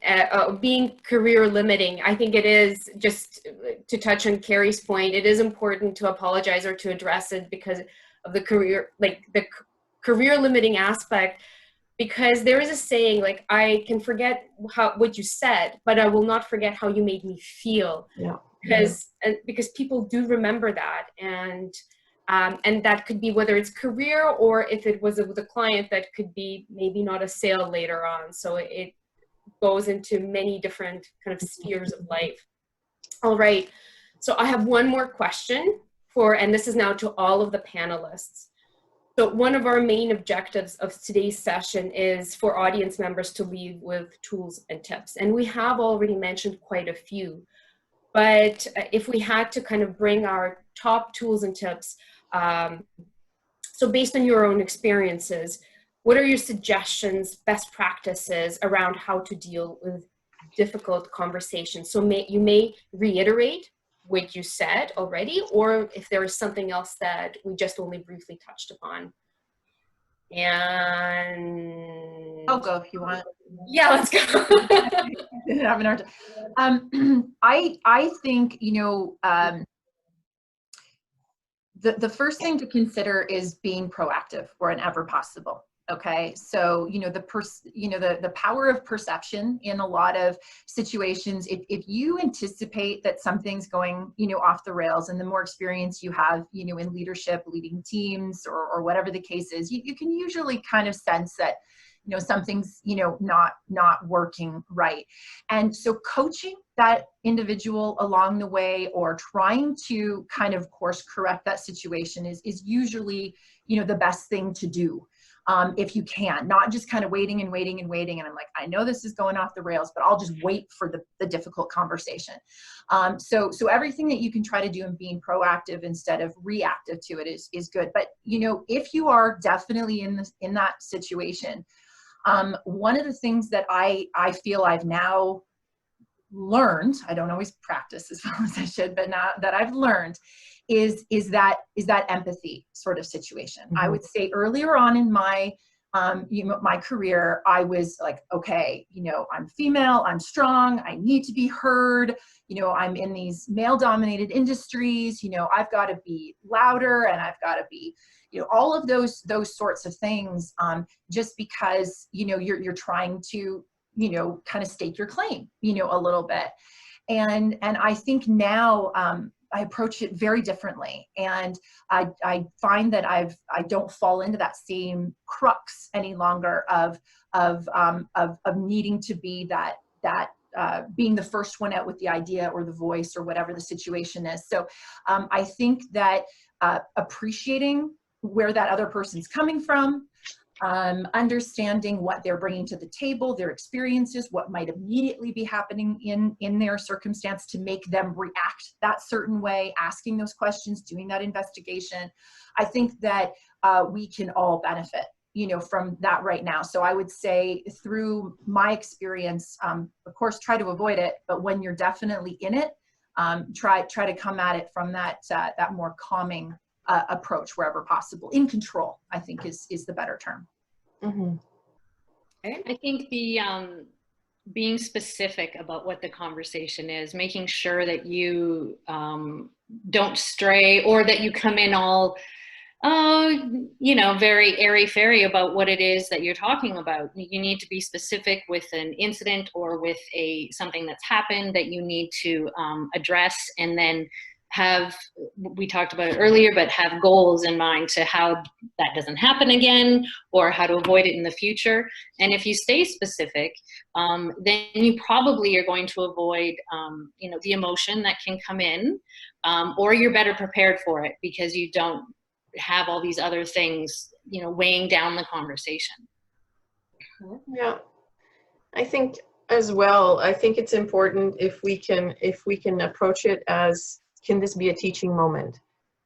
being career limiting. I think it is, just to touch on Carrie's point, it is important to apologize or to address it because of the career limiting aspect. Because there is a saying, like, I can forget what you said, but I will not forget how you made me feel. Yeah. Because people do remember that, and that could be whether it's career or if it was with a client, that could be maybe not a sale later on. So it goes into many different kind of spheres of life. All right. So I have one more question and this is now to all of the panelists. So one of our main objectives of today's session is for audience members to leave with tools and tips. And we have already mentioned quite a few, but if we had to kind of bring our top tools and tips, so based on your own experiences, what are your suggestions, best practices around how to deal with difficult conversations? So you may reiterate what you said already, or if there is something else that we just only briefly touched upon. And I'll go if you want. Yeah, let's go. I think, the first thing to consider is being proactive whenever possible. Okay, so the power of perception in a lot of situations. If you anticipate that something's going off the rails, and the more experience you have in leadership, leading teams, or whatever the case is, you can usually kind of sense that something's not working right. And so coaching that individual along the way, or trying to kind of course correct that situation is usually the best thing to do. if you can, not just kind of waiting and waiting and waiting. And I'm like, I know this is going off the rails, but I'll just wait for the difficult conversation. So everything that you can try to do in being proactive instead of reactive to it is good. But, you know, if you are definitely in that situation, one of the things that I feel I've now learned, I don't always practice as well as I should, but now that I've learned is that empathy sort of situation. I would say earlier on in my my career, I was like, okay, you know, I'm female, I'm strong, I need to be heard, you know, I'm in these male dominated industries, you know, I've got to be louder and I've got to be, you know, all of those sorts of things, just because, you know, you're trying to, you know, kind of stake your claim, you know, a little bit. And I think now, I approach it very differently, and I find that I don't fall into that same crux any longer of needing to be that being the first one out with the idea or the voice or whatever the situation is. So I think that appreciating where that other person's coming from, understanding what they're bringing to the table, their experiences, what might immediately be happening in their circumstance to make them react that certain way, asking those questions, doing that investigation. I think that we can all benefit, you know, from that right now. So I would say through my experience, of course, try to avoid it, but when you're definitely in it, try to come at it from that more calming approach wherever possible. In control, I think is the better term. I think the being specific about what the conversation is, making sure that you don't stray, or that you come in all, you know, very airy-fairy about what it is that you're talking about. You need to be specific with an incident or with something that's happened that you need to address, and then have, we talked about it earlier, but have goals in mind to how that doesn't happen again, or how to avoid it in the future. And if you stay specific, then you probably are going to avoid, you know, the emotion that can come in, or you're better prepared for it because you don't have all these other things, you know, weighing down the conversation. Yeah, I think as well, I think it's important if we can approach it as, can this be a teaching moment?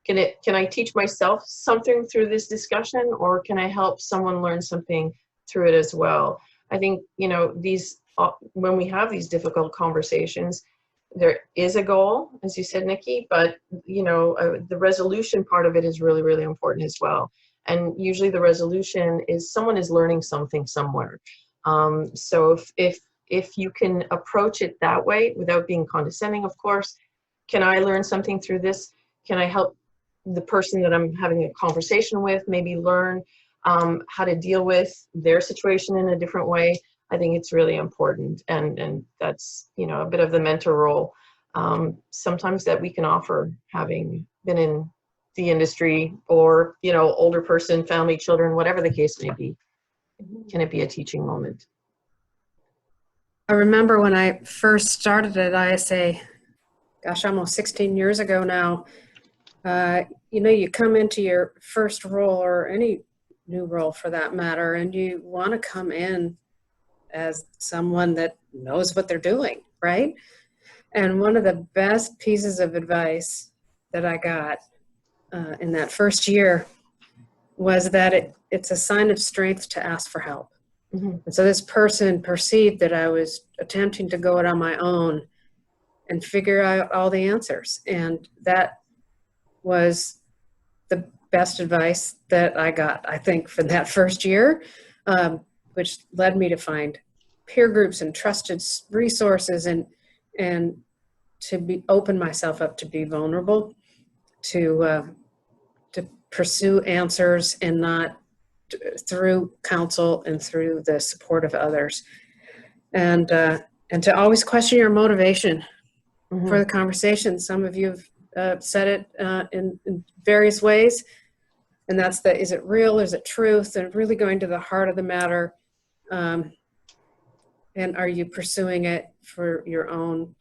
Can I teach myself something through this discussion, or can I help someone learn something through it as well? I think, you know, these when we have these difficult conversations, there is a goal, as you said, Nikki, but, you know, the resolution part of it is really, really important as well. And usually the resolution is someone is learning something somewhere. So if you can approach it that way without being condescending, of course, can I learn something through this? Can I help the person that I'm having a conversation with maybe learn how to deal with their situation in a different way? I think it's really important, and that's, you know, a bit of the mentor role sometimes that we can offer, having been in the industry, or, you know, older person, family, children, whatever the case may be. Can it be a teaching moment? I remember when I first started at ISA, gosh, almost 16 years ago now, you know, you come into your first role, or any new role for that matter, and you want to come in as someone that knows what they're doing, right? And one of the best pieces of advice that I got in that first year was that it's a sign of strength to ask for help. And so this person perceived that I was attempting to go it on my own and figure out all the answers. And that was the best advice that I got, I think, for that first year, which led me to find peer groups and trusted resources, and to open myself up to be vulnerable, to pursue answers, and not through counsel and through the support of others, and to always question your motivation for the conversation. Some of you have said it in various ways, and that's is it real, is it truth, and really going to the heart of the matter. And are you pursuing it for your own,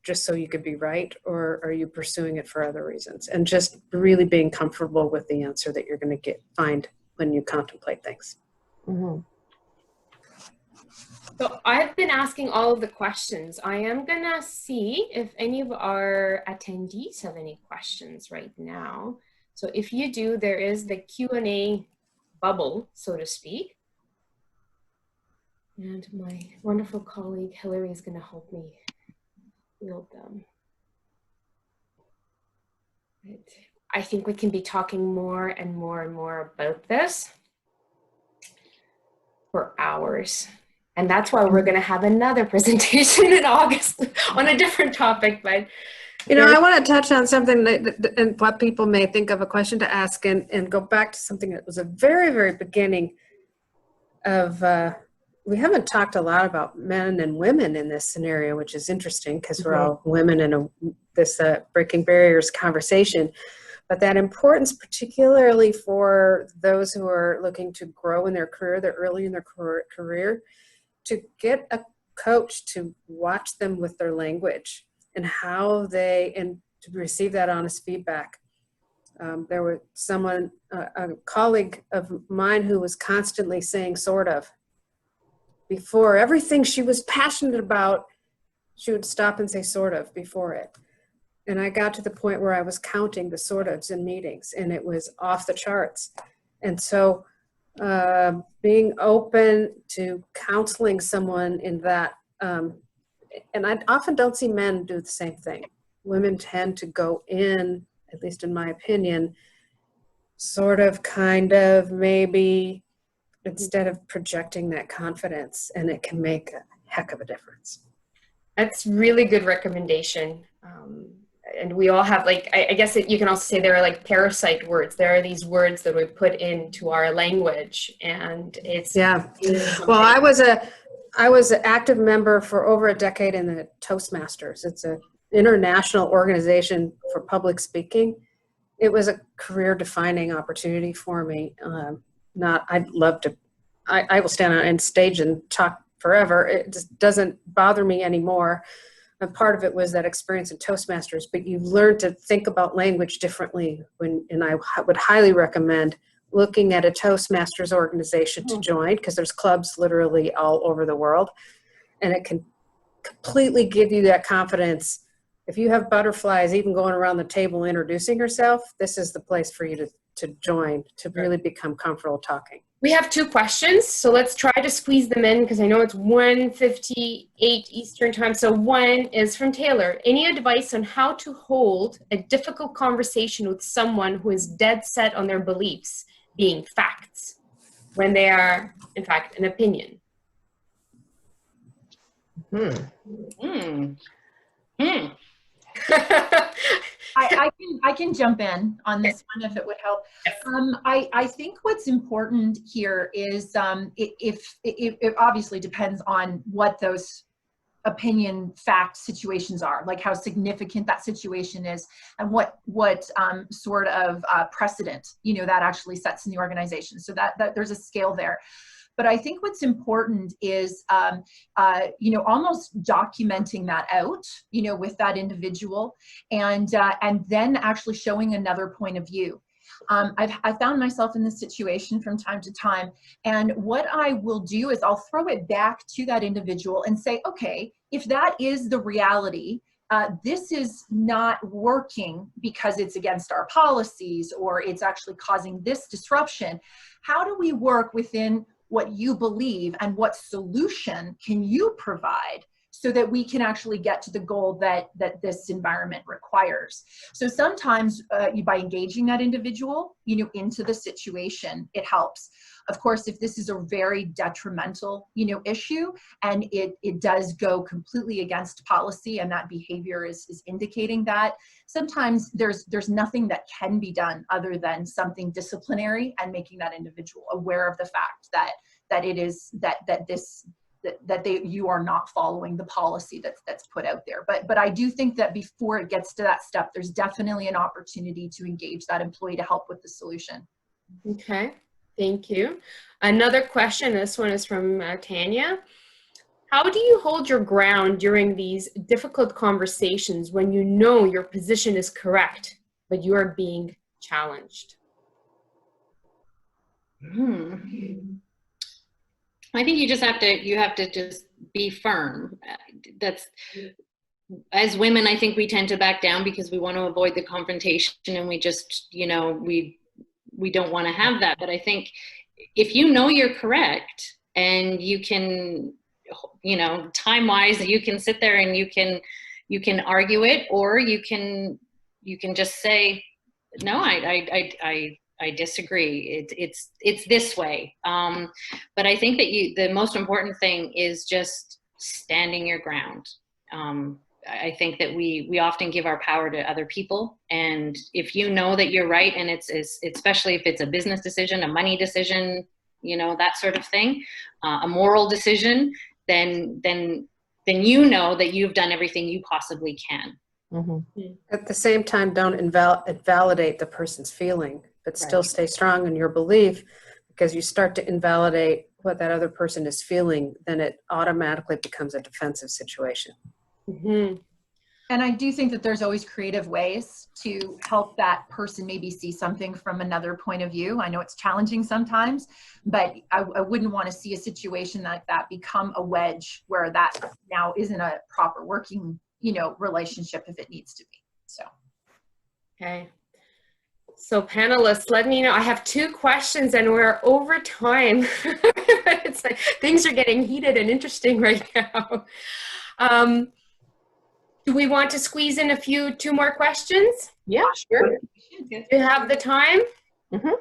just so you could be right, or are you pursuing it for other reasons? And just really being comfortable with the answer that you're going to find when you contemplate things. Mhm. So I've been asking all of the questions. I am gonna see if any of our attendees have any questions right now. So if you do, there is the Q&A bubble, so to speak. And my wonderful colleague Hillary is gonna help me field them. Right. I think we can be talking more and more and more about this for hours. And that's why we're going to have another presentation in August on a different topic. But You know, I want to touch on something and what people may think of a question to ask and go back to something that was a very, very beginning of, we haven't talked a lot about men and women in this scenario, which is interesting because we're all women in this Breaking Barriers conversation. But that importance, particularly for those who are looking to grow in their career, they're early in their career, to get a coach to watch them with their language and how and to receive that honest feedback. There was someone, a colleague of mine who was constantly saying sort of. Before everything she was passionate about, she would stop and say sort of before it. And I got to the point where I was counting the sort ofs in meetings and it was off the charts. And so being open to counseling someone in that, and I often don't see men do the same thing. Women tend to go in, at least in my opinion, sort of, kind of, maybe, instead of projecting that confidence, and it can make a heck of a difference. that's really good recommendation. And we all have, like, I guess you can also say there are like parasite words. There are these words that we put into our language, and it's Well, I was an active member for over a decade in the Toastmasters. It's an international organization for public speaking. It was a career-defining opportunity for me. I'd love to. I will stand on stage and talk forever. It just doesn't bother me anymore. And part of it was that experience in Toastmasters, but you learn to think about language differently and I would highly recommend looking at a Toastmasters organization to join, because there's clubs literally all over the world, and it can completely give you that confidence. If you have butterflies even going around the table introducing yourself, this is the place for you to join, to really become comfortable talking. We have 2 questions, so let's try to squeeze them in because I know it's 1:58 Eastern time. So one is from Taylor. Any advice on how to hold a difficult conversation with someone who is dead set on their beliefs being facts when they are, in fact, an opinion? I can jump in on this one if it would help. I think what's important here is it obviously depends on what those opinion fact situations are, like how significant that situation is and what sort of precedent that actually sets in the organization. So that there's a scale there. But I think what's important is, almost documenting that out, with that individual, and then actually showing another point of view. I've found myself in this situation from time to time, and what I will do is I'll throw it back to that individual and say, okay, if that is the reality, this is not working because it's against our policies or it's actually causing this disruption. How do we work within what you believe, and what solution can you provide so that we can actually get to the goal that this environment requires? So sometimes by engaging that individual, into the situation, it helps. Of course, if this is a very detrimental, issue, and it does go completely against policy, and that behavior is indicating that, sometimes there's nothing that can be done other than something disciplinary and making that individual aware of the fact that it is you are not following the policy that's put out there. But I do think that before it gets to that step, there's definitely an opportunity to engage that employee to help with the solution. Okay, thank you. Another question, this one is from Tanya. How do you hold your ground during these difficult conversations when you know your position is correct, but you are being challenged? I think you have to just be firm. That's, as women, I think we tend to back down because we want to avoid the confrontation, and we just, we don't want to have that. But I think if you know you're correct, and you can, time-wise, you can sit there and you can argue it, or you can just say, no, I disagree. It's this way. But I think that the most important thing is just standing your ground. I think that we often give our power to other people, and if you know that you're right, and it's especially if it's a business decision, a money decision, that sort of thing, a moral decision, then you know that you've done everything you possibly can. Mm-hmm. At the same time, don't invalidate the person's feeling, but still stay strong in your belief, because you start to invalidate what that other person is feeling, then it automatically becomes a defensive situation. Mm-hmm. And I do think that there's always creative ways to help that person maybe see something from another point of view. I know it's challenging sometimes, but I wouldn't want to see a situation like that become a wedge where that now isn't a proper working, relationship if it needs to be. So. Okay. So panelists, let me know. I have 2 questions and we're over time. It's like things are getting heated and interesting right now. Do we want to squeeze in 2 more questions? Yeah, sure. Do you have the time? Mm-hmm.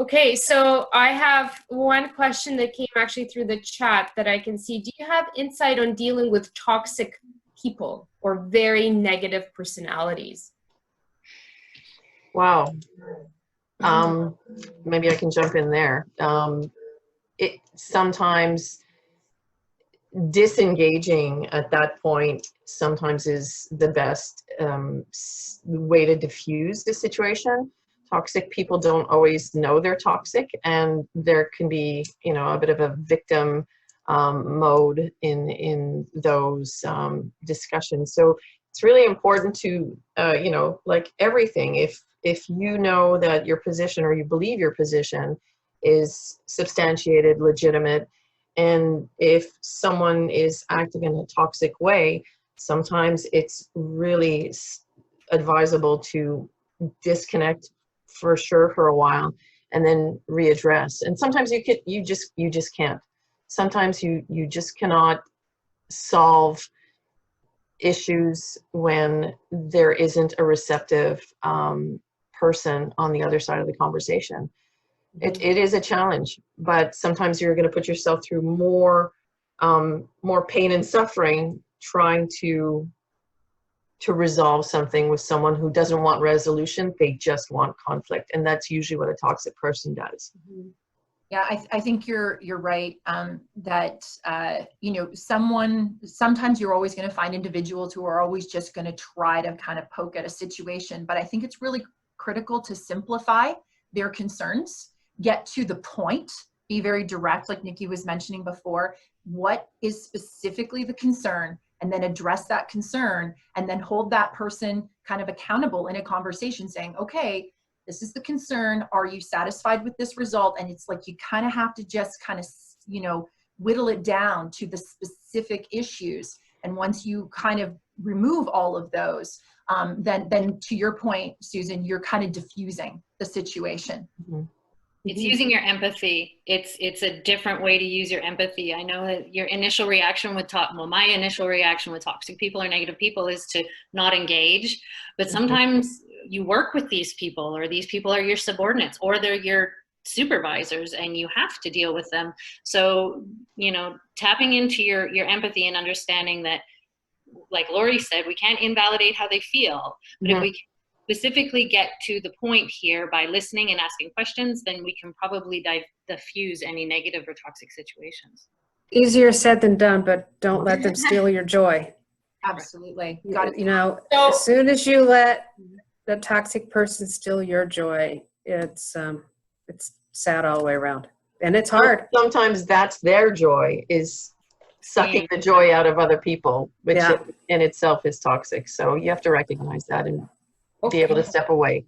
Okay, so I have one question that came actually through the chat that I can see. Do you have insight on dealing with toxic people or very negative personalities? Wow. Maybe I can jump in there. It sometimes disengaging at that point sometimes is the best way to diffuse the situation. Toxic people don't always know they're toxic, and there can be, a bit of a victim mode in those discussions. So it's really important to, like everything, if you know that your position, or you believe your position is substantiated, legitimate, and if someone is acting in a toxic way, sometimes it's really advisable to disconnect for sure for a while and then readdress. And sometimes you just can't. Sometimes you just cannot solve issues when there isn't a receptive person on the other side of the conversation. It is a challenge, but sometimes you're going to put yourself through more pain and suffering trying to resolve something with someone who doesn't want resolution. They just want conflict, and that's usually what a toxic person does. Yeah, I think you're right, that sometimes you're always going to find individuals who are always just going to try to kind of poke at a situation, but I think it's really critical to simplify their concerns, get to the point, be very direct, like Nikki was mentioning before. What is specifically the concern? And then address that concern, and then hold that person kind of accountable in a conversation, saying, okay, this is the concern. Are you satisfied with this result? And it's like you kind of have to just kind of, whittle it down to the specific issues. And once you kind of remove all of those, then to your point, Susan, you're kind of diffusing the situation. Mm-hmm. It's using your empathy. It's a different way to use your empathy. I know that your initial reaction with my initial reaction with toxic people or negative people is to not engage. But sometimes you work with these people, or these people are your subordinates, or they're your supervisors, and you have to deal with them. So, tapping into your empathy and understanding that, like Lori said, we can't invalidate how they feel, but if we can specifically get to the point here by listening and asking questions, then we can probably diffuse any negative or toxic situations. Easier said than done, but don't let them steal your joy. Absolutely. Got it. As soon as you let the toxic person steal your joy, it's sad all the way around, and it's hard. Sometimes that's their joy, is sucking the joy out of other people, which in itself is toxic. So you have to recognize that and be able to step away.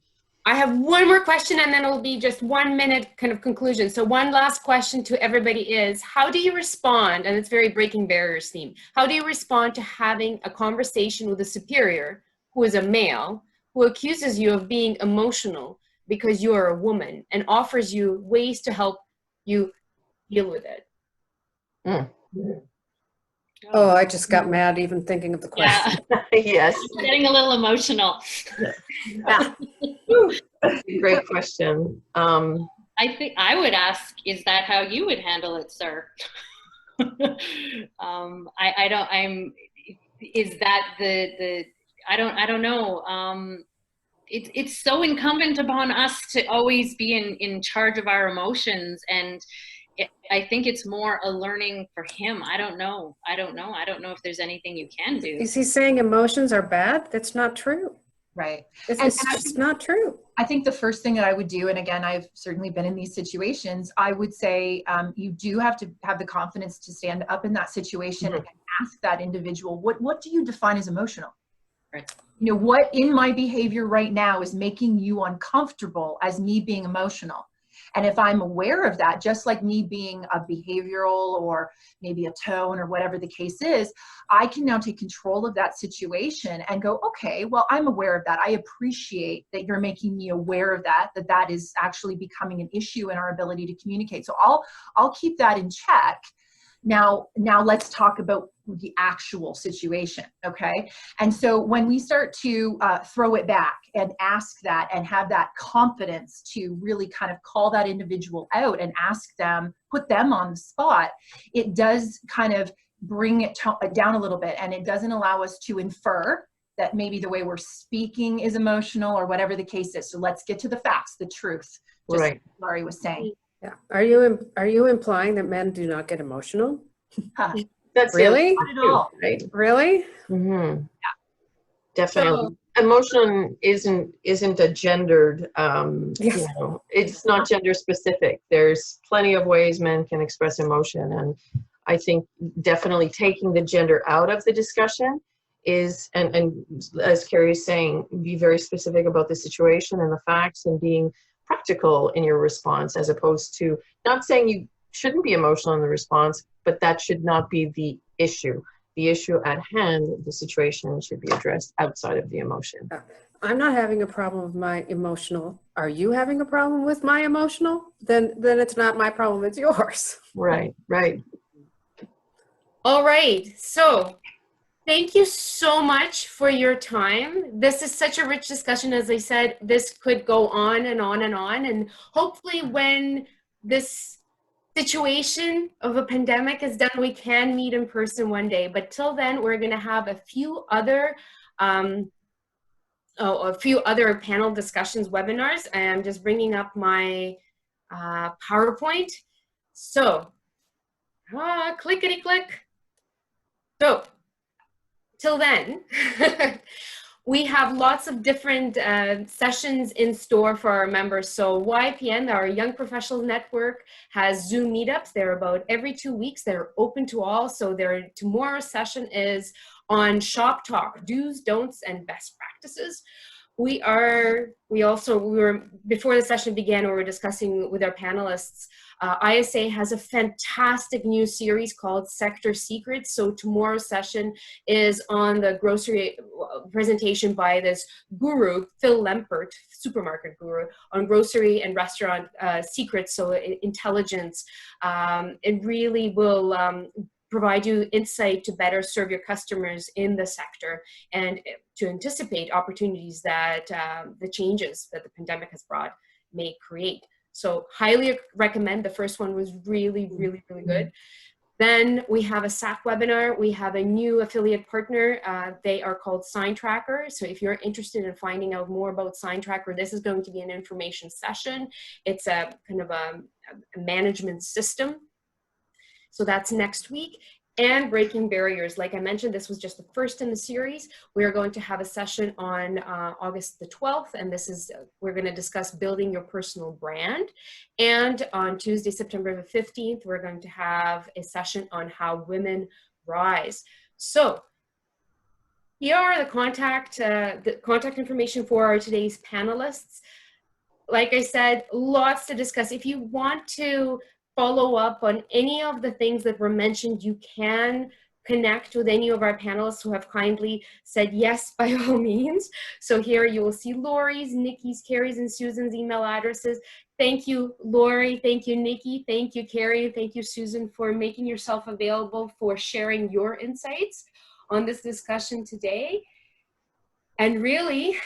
I have one more question and then it'll be just 1 minute kind of conclusion. So one last question to everybody is, how do you respond, and it's very breaking barriers theme, how do you respond to having a conversation with a superior who is a male, who accuses you of being emotional because you are a woman and offers you ways to help you deal with it? Oh, I just got mad even thinking of the question. Yeah, Yes, I'm getting a little emotional. great question. I think I would ask, is that how you would handle it, sir? Is that I don't know. It's so incumbent upon us to always be in charge of our emotions, and I think it's more a learning for him. I don't know if there's anything you can do. Is he saying emotions are bad? That's not true. Right. It's just not true. I think the first thing that I would do, and again, I've certainly been in these situations, I would say you do have to have the confidence to stand up in that situation and ask that individual, what do you define as emotional? Right. You know, what in my behavior right now is making you uncomfortable as me being emotional? And if I'm aware of that, just like me being a behavioral or maybe a tone or whatever the case is, I can now take control of that situation and go, okay, well, I'm aware of that. I appreciate that you're making me aware of that is actually becoming an issue in our ability to communicate. So I'll keep that in check. Now let's talk about the actual situation, okay? And so when we start to throw it back and ask that and have that confidence to really kind of call that individual out and ask them, put them on the spot, it does kind of bring it down a little bit, and it doesn't allow us to infer that maybe the way we're speaking is emotional or whatever the case is. So let's get to the facts, the truth, just Right. like Laurie was saying. Yeah. Are you implying that men do not get emotional? Huh. That's Really? Not at all. right? Really? Mm-hmm. Yeah, definitely. Emotion isn't a gendered, Yes. it's not gender specific. There's plenty of ways men can express emotion, and I think definitely taking the gender out of the discussion is, and as Carrie is saying, be very specific about the situation and the facts and being practical in your response, as opposed to not saying you shouldn't be emotional in the response, but that should not be the issue. The issue at hand, the situation should be addressed outside of the emotion. I'm not having a problem with my emotional. Are you having a problem with my emotional? Then it's not my problem, it's yours. Right. All right, so thank you so much for your time. This is such a rich discussion. As I said, this could go on and on and on. And hopefully when this situation of a pandemic is done, we can meet in person one day. But till then, we're going to have a few other panel discussions, webinars. I'm just bringing up my PowerPoint. So, clickety click. So, till then, we have lots of different sessions in store for our members. So YPN, our Young Professionals Network, has Zoom meetups. They're about every 2 weeks. They're open to all. So tomorrow's session is on shop talk, do's, don'ts, and best practices. Before the session began, we were discussing with our panelists, ISA has a fantastic new series called Sector Secrets. So tomorrow's session is on the grocery presentation by this guru, Phil Lempert, supermarket guru, on grocery and restaurant secrets, so intelligence. It really will provide you insight to better serve your customers in the sector and to anticipate opportunities that the changes that the pandemic has brought may create. So highly recommend. The first one was really, really, really good. Then we have a SAC webinar. We have a new affiliate partner. They are called Sign Tracker. So if you're interested in finding out more about Sign Tracker, this is going to be an information session. It's a kind of a management system. So that's next week. And Breaking Barriers. Like I mentioned, this was just the first in the series. We are going to have a session on August the 12th, and we're going to discuss building your personal brand. And on Tuesday, September the 15th, we're going to have a session on how women rise. So here are the contact information for today's panelists. like I said, lots to discuss. If you want to follow up on any of the things that were mentioned, you can connect with any of our panelists who have kindly said yes, by all means. So here you will see Lori's, Nikki's, Carrie's, and Susan's email addresses. Thank you, Lori. Thank you, Nikki. Thank you, Carrie. Thank you, Susan, for making yourself available, for sharing your insights on this discussion today. And really,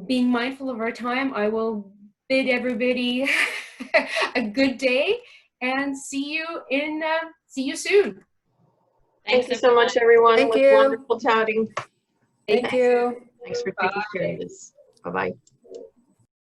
being mindful of our time, I will bid everybody a good day and see you soon. Thank you so much, everyone. Thank It was you. wonderful chatting. Thank you. Thanks for taking care of this. Bye-bye.